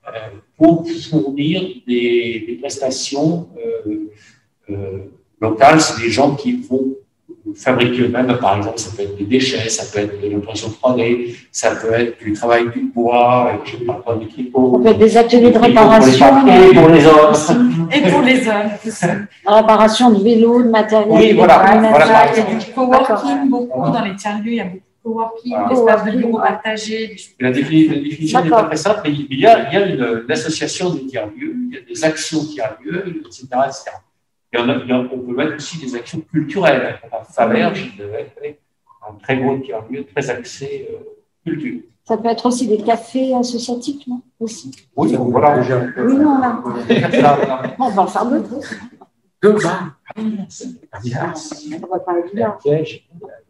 pour fournir des prestations locales. C'est des gens qui vont fabriquer eux-mêmes, par exemple, ça peut être des déchets, ça peut être de l'impression 3D, ça peut être du travail du bois, je ne parle pas du tricot. Ça peut être des ateliers de réparation. Pour les hommes. Et pour les hommes. Réparation de vélos, de matériel. Oui, voilà. Il y a du coworking beaucoup dans les tiers-lieux, il y a beaucoup de coworking, l'espace de bureau partagé. La définition n'est pas très simple, mais il y a une association des tiers-lieux, il y a des actions tiers-lieux, etc., etc. Et on peut mettre aussi des actions culturelles. Faberge, un très gros tiers-lieu, très axé culture. Ça peut être aussi des cafés associatifs, non? Aussi. Oui, voilà. Oui, non, là. On va en faire d'autres. Deux bars. On va parler du lard. Il y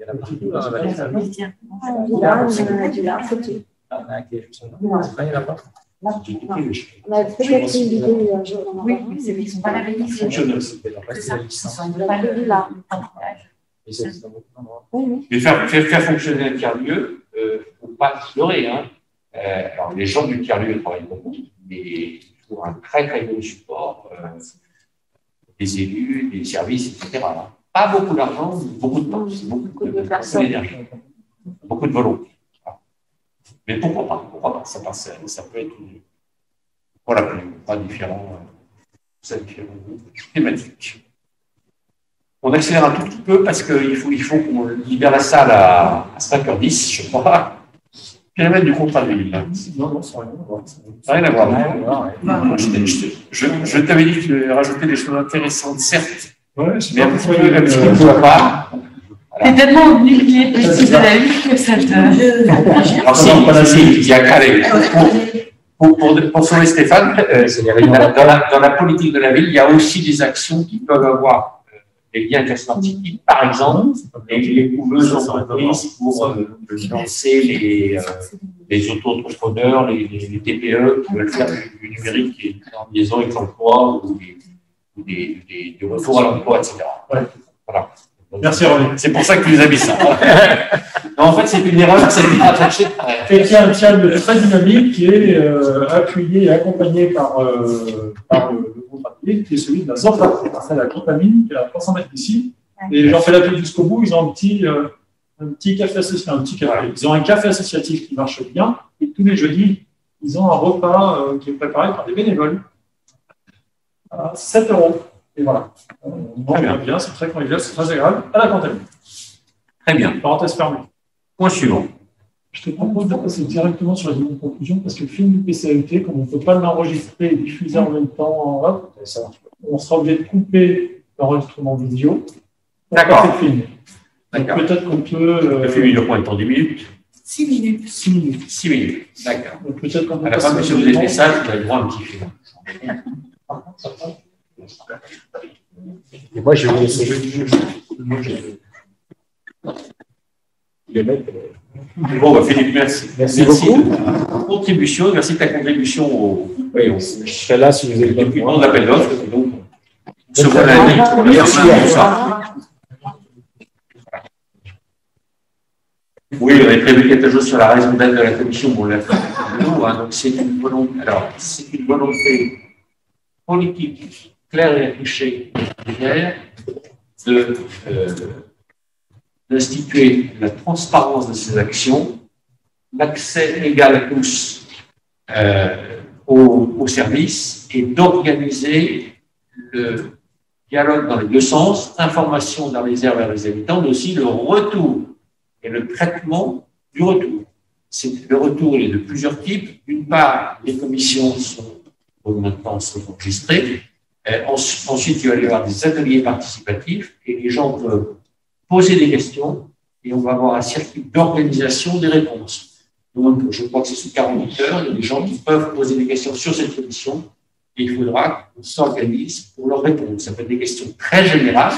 a la partie de la photo. On a peut-être une idée un jour. Oui, mais ils ne sont pas la réalisation. fonctionneuse. C'est ça, ils sont pas là. Et c'est dans beaucoup d'endroits. Mais faire fonctionner un tiers-lieu, il ne faut pas se leurrer. Hein. Alors, les gens du tiers-lieu travaillent beaucoup, mais il faut un très, très gros support des élus, des services, etc. Hein. Pas beaucoup d'argent, beaucoup de temps, beaucoup d'énergie, beaucoup de volonté. Mais pourquoi pas, ça peut être voilà, pas différents thématiques. On accélère un tout petit peu parce qu'il faut qu'on libère la salle à 5h10, je crois. Périmètre du contrat de ville. Non, ça n'a rien à voir. Ça n'a rien à voir. Je t'avais dit que tu avais rajouté des choses intéressantes, certes, mais un petit peu pas. T'es tellement oublié précis de la vie que ça te. Alors, si, il y a qu'à aller. Pour sauver Stéphane, dans la politique de la ville, il y a aussi des actions qui peuvent avoir des liens interstitiels, par exemple, les couveuses entreprises pour financer les auto-entrepreneurs, les TPE qui veulent faire du numérique et en liaison avec l'emploi ou des retours à l'emploi, etc. Voilà. Merci René. C'est pour ça que tu les as mis ça. Non, en fait, c'est une erreur, c'est une attaché. Et il y a un challenge très dynamique qui est appuyé et accompagné par le contrat de ville, qui est celui de la Zorfa. C'est la Contamine, qui est à 300 mètres d'ici. Et j'en fais la pub jusqu'au bout. Ils ont un petit café associatif, Ils ont un café associatif qui marche bien. Et tous les jeudis, ils ont un repas qui est préparé par des bénévoles à 7 €. Et voilà. On mange bien, c'est très convivial, c'est très agréable, à la Contamine. Très bien. Parenthèse fermée. Point suivant. Je te propose de passer directement sur les de conclusion parce que le film du PCAET, comme on ne peut pas l'enregistrer et diffuser en même temps, hop, on sera obligé de couper l'enregistrement vidéo. D'accord. Peut-être qu'on peut. Le film dure combien de temps? 10 minutes? 6 minutes. 6 minutes. 6 minutes. D'accord. Peut-être qu'on peut. À la fin, si vous avez fait ça, vous avez droit à un petit film. Et moi, je vais vous laisser. Bon, Philippe, merci. Merci beaucoup. Contribution, merci de ta contribution au. Oui, je serai là si vous avez depuis le temps de l'appel d'offres. Donc, on se voit la nuit. Merci à ça. Oui, on avait prévu quelque chose sur la raison d'être de la commission, mais on l'a fait. Donc, c'est une volonté. Alors, c'est une volonté politique claire et affichée d'instituer la transparence de ces actions, l'accès égal à tous aux services et d'organiser le dialogue dans les deux sens, information dans les airs vers les habitants, mais aussi le retour et le traitement du retour. Le retour il est de plusieurs types. D'une part, les commissions sont maintenant enregistrées. Ensuite, il va y avoir des ateliers participatifs et les gens peuvent poser des questions et on va avoir un circuit d'organisation des réponses. Donc, je crois que c'est sous 48 heures, il y a des gens qui peuvent poser des questions sur cette commission et il faudra qu'on s'organise pour leur répondre. Ça peut être des questions très générales.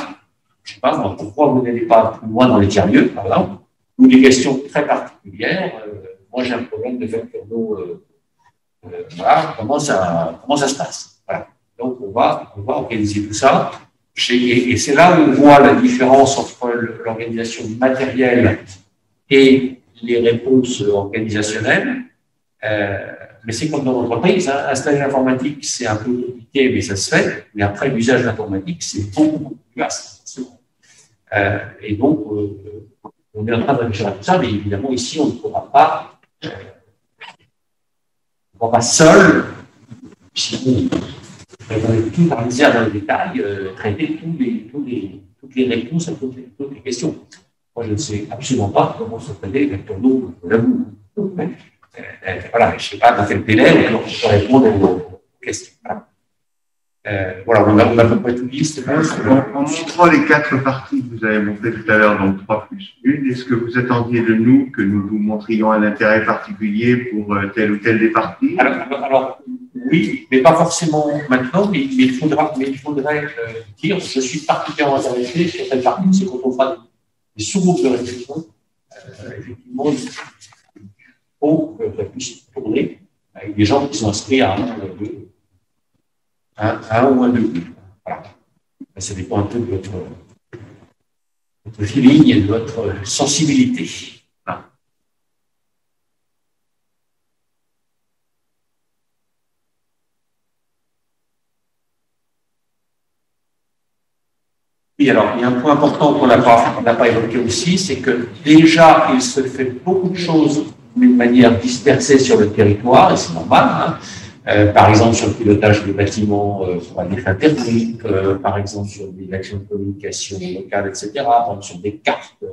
Je ne sais pas, pourquoi vous n'allez pas plus loin dans les tiers-lieux, par exemple, ou des questions très particulières. Moi, j'ai un problème de facture d'eau. Voilà, comment ça se passe. Voilà. Donc, on va organiser tout ça. Et c'est là où on voit la différence entre l'organisation matérielle et les réponses organisationnelles. Mais c'est comme dans l'entreprise. Hein. Installer l'informatique, c'est un peu compliqué, mais ça se fait. Mais après, l'usage de l'informatique, c'est beaucoup plus vaste. Et donc, on est en train de réfléchir à tout ça, mais évidemment, ici, on ne pourra pas seul, sinon, tout analyser dans le détail, traiter toutes les réponses à toutes les questions. Moi, je ne sais absolument pas comment se traiter les vecteurs d'eau, je l'avoue. Voilà, je ne sais pas dans quel délai on peut répondre aux questions. Voilà, on a à peu près tout dit. En montrant les 4 parties que vous avez montrées tout à l'heure, donc 3+1, est-ce que vous attendiez de nous que nous vous montrions un intérêt particulier pour telle ou telle des parties? Alors, oui, mais pas forcément maintenant, mais il faudrait dire je suis particulièrement intéressé sur telle partie. C'est quand on fera des sous-groupes de réflexion, effectivement, il faut que ça puisse tourner avec des gens qui sont inscrits à un ou un deux. Voilà. Ça dépend un peu de feeling et de votre sensibilité. Voilà. Oui, alors, il y a un point important qu'on n'a pas évoqué aussi, c'est que déjà, il se fait beaucoup de choses de manière dispersée sur le territoire, et c'est normal, hein. Par exemple, sur le pilotage des bâtiments pour un effet thermique, par exemple, sur des actions de communication locale, etc., par exemple, sur des cartes.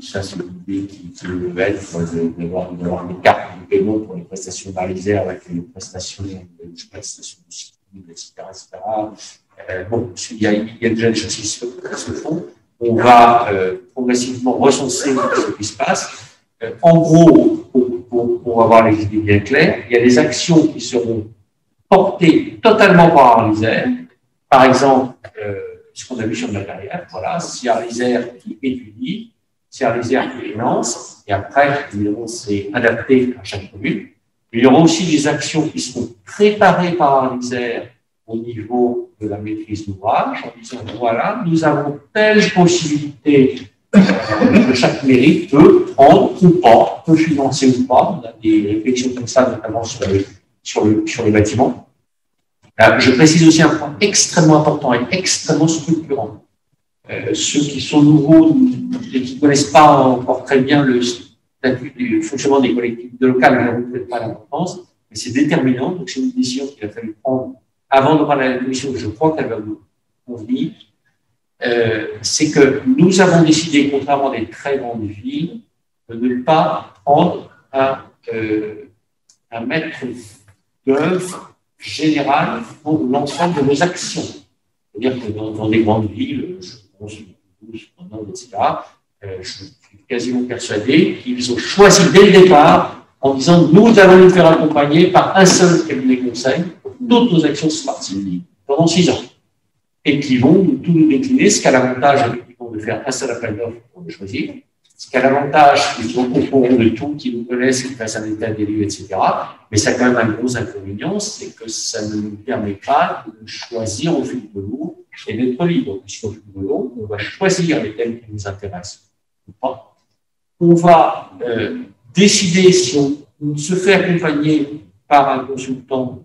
Ça, c'est une idée qui peut être d'avoir des cartes de paiement pour les prestations d'Arlisère avec les prestations de cyclisme, etc. Bon, il y a déjà des choses qui se font. On va progressivement recenser ce qui se passe. En gros, pour avoir les idées bien claires, il y a des actions qui seront portées totalement par Arlisère. Par exemple, ce qu'on a vu sur le matériel, voilà, c'est Arlisère qui étudie, c'est Arlisère qui finance, et après, évidemment, c'est adapté à chaque commune. Il y aura aussi des actions qui seront préparées par Arlisère au niveau de la maîtrise d'ouvrage, en disant, voilà, nous avons telle possibilité que chaque mairie peut prendre ou pas, peut financer ou pas. On a des réflexions comme ça, notamment sur les bâtiments. Je précise aussi un point extrêmement important et extrêmement structurant. Ceux qui sont nouveaux et qui ne connaissent pas encore très bien le statut du fonctionnement des collectivités locales, ne peut-être pas l'importance, mais c'est déterminant. Donc, c'est une décision qu'il a fallu prendre avant de parler à la commission, je crois qu'elle va vous convenir. C'est que nous avons décidé, contrairement à des très grandes villes, de ne pas prendre un maître d'œuvre général pour l'ensemble de nos actions. C'est-à-dire que dans des grandes villes, je pense, etc., je suis quasiment persuadé qu'ils ont choisi dès le départ en disant nous allons nous faire accompagner par un seul cabinet conseil pour toutes nos actions Smart City pendant 6 ans. Et qui vont tout nous décliner, ce qui a l'avantage effectivement de faire un seul appel d'offres pour le choisir, ce qui a l'avantage qu'ils sont au courant de tout, qu'ils nous connaissent, qu'ils fassent un état des lieux, etc. Mais ça a quand même un gros inconvénient, c'est que ça ne nous permet pas de choisir au fil de l'eau et d'être libre. Puisqu'au fil de l'eau, on va choisir les thèmes qui nous intéressent ou pas. On va décider si on se fait accompagner par un consultant,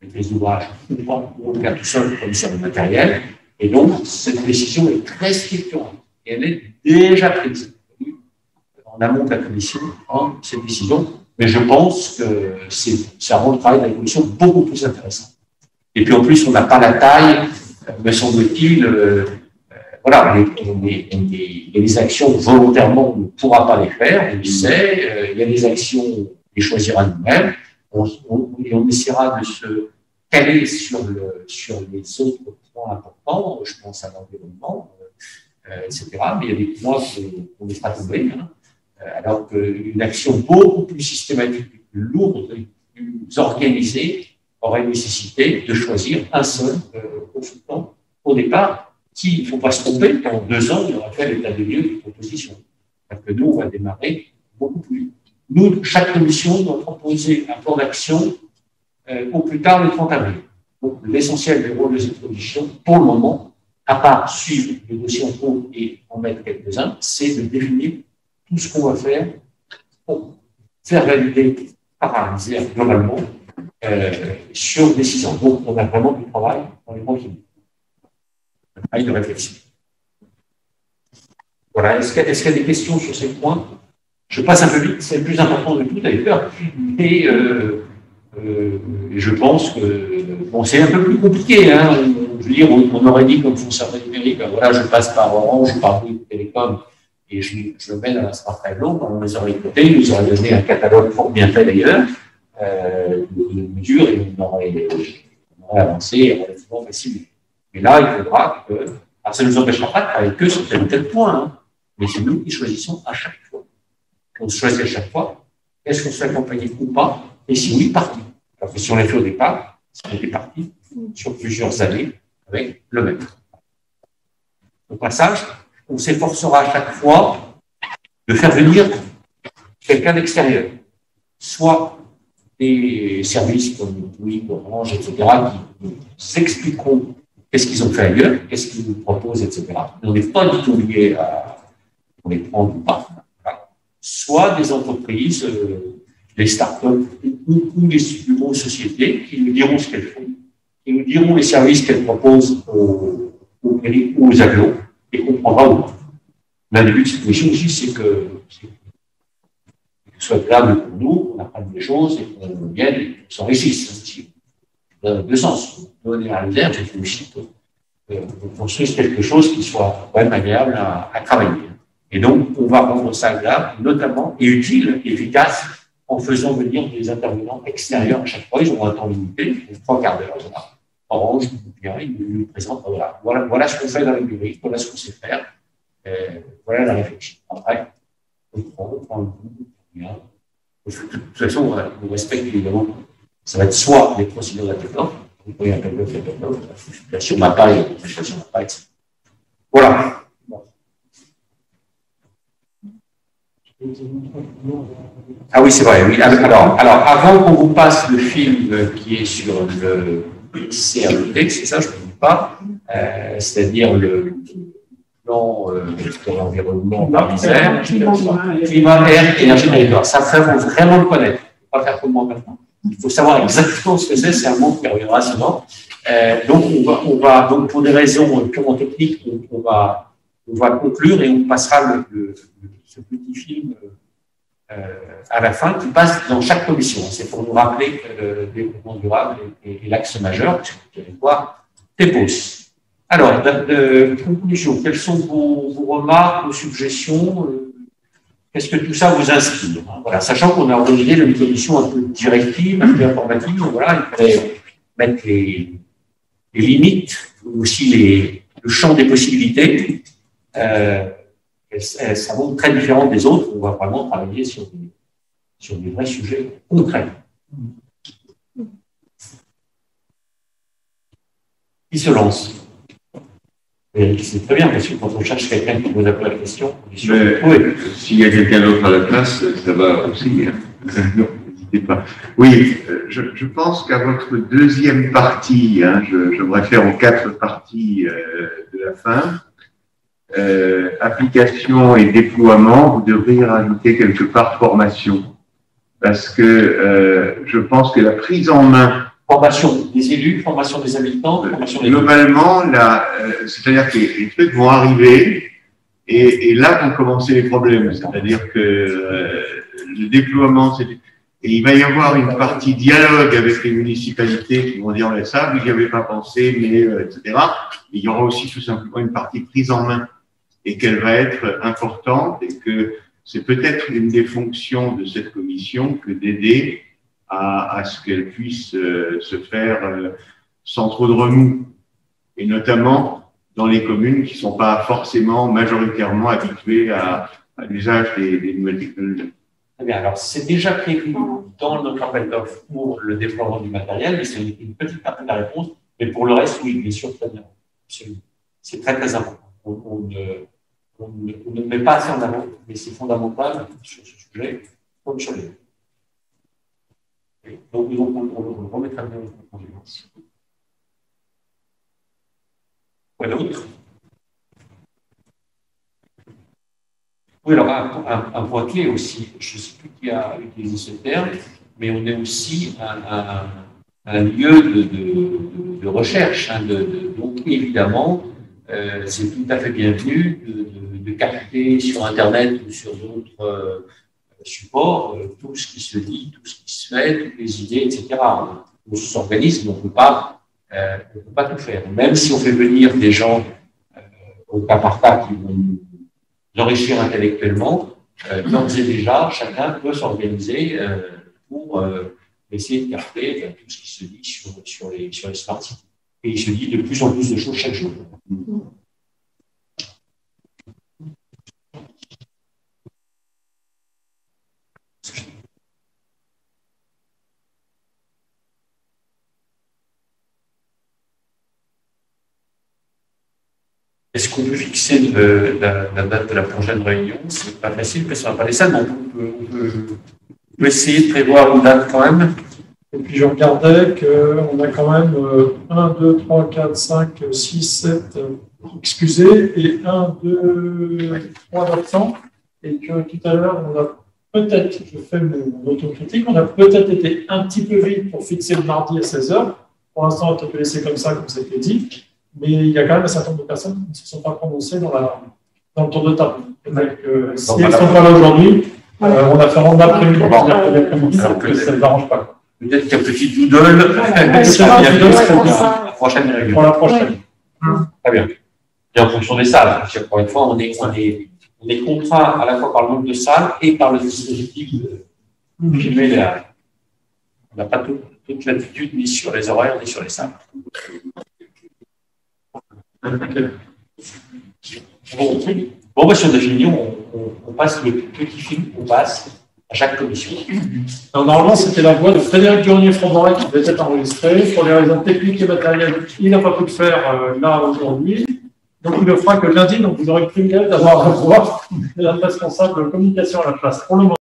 maîtrise d'ouvrage, on le faire tout seul comme sur le matériel. Et donc, cette décision est très structurante. Et elle est déjà prise en amont de la commission, cette décision. Mais je pense que ça rend le travail de la commission beaucoup plus intéressant. Et puis en plus, on n'a pas la taille, me semble-t-il. Voilà, il y a des actions volontairement, on ne pourra pas les faire, on le sait. Il y a des actions, on les choisira nous-mêmes. On essaiera de se caler sur les autres points importants, je pense à l'environnement, etc. Mais il y a des points qu'on ne laisse pas tomber, hein, alors qu'une action beaucoup plus systématique, plus lourde, plus organisée, aurait nécessité de choisir un seul consultant au départ, qui, il ne faut pas se tromper, pendant 2 ans, il aura fait l'état des lieux de proposition. Parce que nous, on va démarrer beaucoup plus vite. Nous, chaque commission doit proposer un plan d'action au plus tard le 30 avril. Donc, l'essentiel du rôle de cette commission, pour le moment, à part suivre le dossier en cours et en mettre quelques-uns, c'est de définir tout ce qu'on va faire pour faire valider par Arlisère globalement sur des 6 ans. Donc, on a vraiment du travail dans les mois qui viennent. Un travail de réflexion. Voilà. Est-ce qu'il y a des questions sur ces points? Je passe un peu vite, c'est le plus important de tout d'ailleurs. Et je pense que bon, c'est un peu plus compliqué. Hein. Je veux dire, on aurait dit comme fonctionnaire numérique, ben voilà, je passe par Orange, par Bouygues Télécom, et je mets dans la Smart Tableau, on les aurait écoutés, ils nous auraient donné un catalogue fort bien fait d'ailleurs, de mesures, et on aurait avancé relativement facilement. Mais là, il faudra que. Alors, ça ne nous empêchera pas de travailler que sur tel ou tel point, hein, mais c'est nous qui choisissons à chaque fois. On choisit à chaque fois, est-ce qu'on se fait accompagner ou pas, et si oui, parti. Alors que si on l'a fait au départ, on était parti sur plusieurs années avec le maître. Au passage, on s'efforcera à chaque fois de faire venir quelqu'un d'extérieur, soit des services comme Bouygues, Orange, etc., qui nous expliqueront qu'est-ce qu'ils ont fait ailleurs, qu'est-ce qu'ils nous proposent, etc. On n'est pas du tout lié à on les prend ou pas. Voilà. Soit des entreprises, les startups ou les plus grosses sociétés qui nous diront ce qu'elles font, qui nous diront les services qu'elles proposent aux mairies ou aux agglos et qu'on prendra ou pas. L'un des buts de cette mission aussi, c'est que ce soit agréable pour nous, qu'on apprenne des choses et qu'on vienne et qu'on s'enrichisse. Dans les deux sens. Donner à l'hiver, j'ai fait aussi qu'on construise quelque chose qui soit quand même agréable à travailler. Et donc, on va rendre ça agréable, notamment, et utile, efficace, en faisant venir des intervenants extérieurs à chaque fois. Ils ont un temps limité, 3 quarts d'heure. Voilà. Orange, bien, ils nous présentent, voilà ce qu'on fait dans les numériques, voilà ce qu'on sait faire, voilà la réflexion. Après, on prend le coup, bien. De toute façon, on respecte évidemment, ça va être soit les procédures d'appel d'offres, vous pouvez appeler l'offre, la sur ma paille, la prestation ma paille, etc. Voilà. Ah oui, c'est vrai. Oui. Alors, avant qu'on vous passe le film qui est sur le CRET, c'est ça, je ne dis pas, c'est-à-dire le plan de l'environnement par l'Isère, climat, air, énergie, territoire. Ça fait vraiment le connaître. Il ne faut pas faire comme moi maintenant. Il faut savoir exactement ce que c'est un mot qui reviendra souvent. Donc, on va, donc, pour des raisons purement techniques, on va conclure et on passera ce petit film à la fin qui passe dans chaque commission. C'est pour nous rappeler que le développement durable est l'axe majeur, parce que le territoire dépose. Alors, de conclusion, quelles sont vos remarques, vos suggestions? Qu'est-ce que tout ça vous inspire? Voilà, sachant qu'on a organisé une commission un peu directive, un peu informative, voilà, il fallait mettre les limites, aussi le champ des possibilités. Ça va très différent des autres. On va vraiment travailler sur des vrais sujets concrets. Qui se lance? C'est très bien, parce que quand on cherche quelqu'un qui vous appelle la question, on est sûr que oui. S'il y a quelqu'un d'autre à la place, ça va aussi. Non, n'hésitez pas. Oui, je pense qu'à votre deuxième partie, je me réfère aux 4 parties de la fin, application et déploiement, vous devriez rajouter quelque part formation. Parce que je pense que la prise en main. Formation des élus, formation des habitants, formation des. Globalement, c'est-à-dire que les trucs vont arriver et là vont commencer les problèmes. C'est-à-dire que le déploiement, et il va y avoir une partie dialogue avec les municipalités qui vont dire mais ça, vous n'y avez pas pensé, mais etc. Et il y aura aussi tout simplement une partie prise en main et qu'elle va être importante et que c'est peut-être une des fonctions de cette commission que d'aider à ce qu'elle puisse se faire sans trop de remous, et notamment dans les communes qui ne sont pas forcément majoritairement habituées à l'usage des nouvelles technologies. Très bien, alors c'est déjà prévu dans notre appel d'offres pour le déploiement du matériel, mais c'est une petite partie de la réponse, mais pour le reste, oui, bien sûr, très bien. C'est très très important. On ne met pas assez en avant, mais c'est fondamental sur ce sujet, comme sur les. Donc, on remettra bien en confiance. Quoi d'autre? Oui, alors un point clé aussi, je ne sais plus qui a utilisé ce terme, mais on est aussi un lieu de recherche. Donc, évidemment, c'est tout à fait bienvenu de capter sur Internet ou sur d'autres support, tout ce qui se dit, tout ce qui se fait, toutes les idées, etc. On s'organise, mais on ne peut pas tout faire. Même si on fait venir des gens au cas par cas qui vont nous enrichir intellectuellement, d'ores et déjà, chacun peut s'organiser pour essayer de capter tout ce qui se dit sur les smart cities. Et il se dit de plus en plus de choses chaque jour. Est-ce qu'on peut fixer la date de la prochaine réunion? C'est pas facile, mais ça va pas les salles, donc on peut essayer de prévoir une date quand même. Et puis je regardais qu'on a quand même 1, 2, 3, 4, 5, 6, 7 excusés et 1, 2, 3 absents. Et que tout à l'heure, on a peut-être, je fais mon autocritique, on a peut-être été un petit peu vite pour fixer le mardi à 16h. Pour l'instant, on peut laisser comme ça a été dit. Mais il y a quand même un certain nombre de personnes qui ne se sont pas prononcées dans le tour de table. Si elles ne sont pas là aujourd'hui, on a fait rendre l'après-midi, que ça ne les arrange pas. Peut-être qu'un petit doodle, la prochaine réunion. Pour la prochaine. Très bien. Et en fonction des salles, parce qu'encore une fois, on est contraint à la fois par le nombre de salles et par le dispositif de filmer les. On n'a pas toute l'attitude ni sur les horaires ni sur les salles. Bon, bah, si on a fini, on passe le petit film, on passe à chaque commission. Alors, normalement, c'était la voix de Frédéric Durnier-Framboret qui devait être enregistrée. Pour des raisons techniques et matérielles, il n'a pas pu le faire là aujourd'hui. Donc, il ne le fera que lundi. Donc, vous aurez le privilège d'avoir la voix de la responsable de communication à la place. Pour le moment.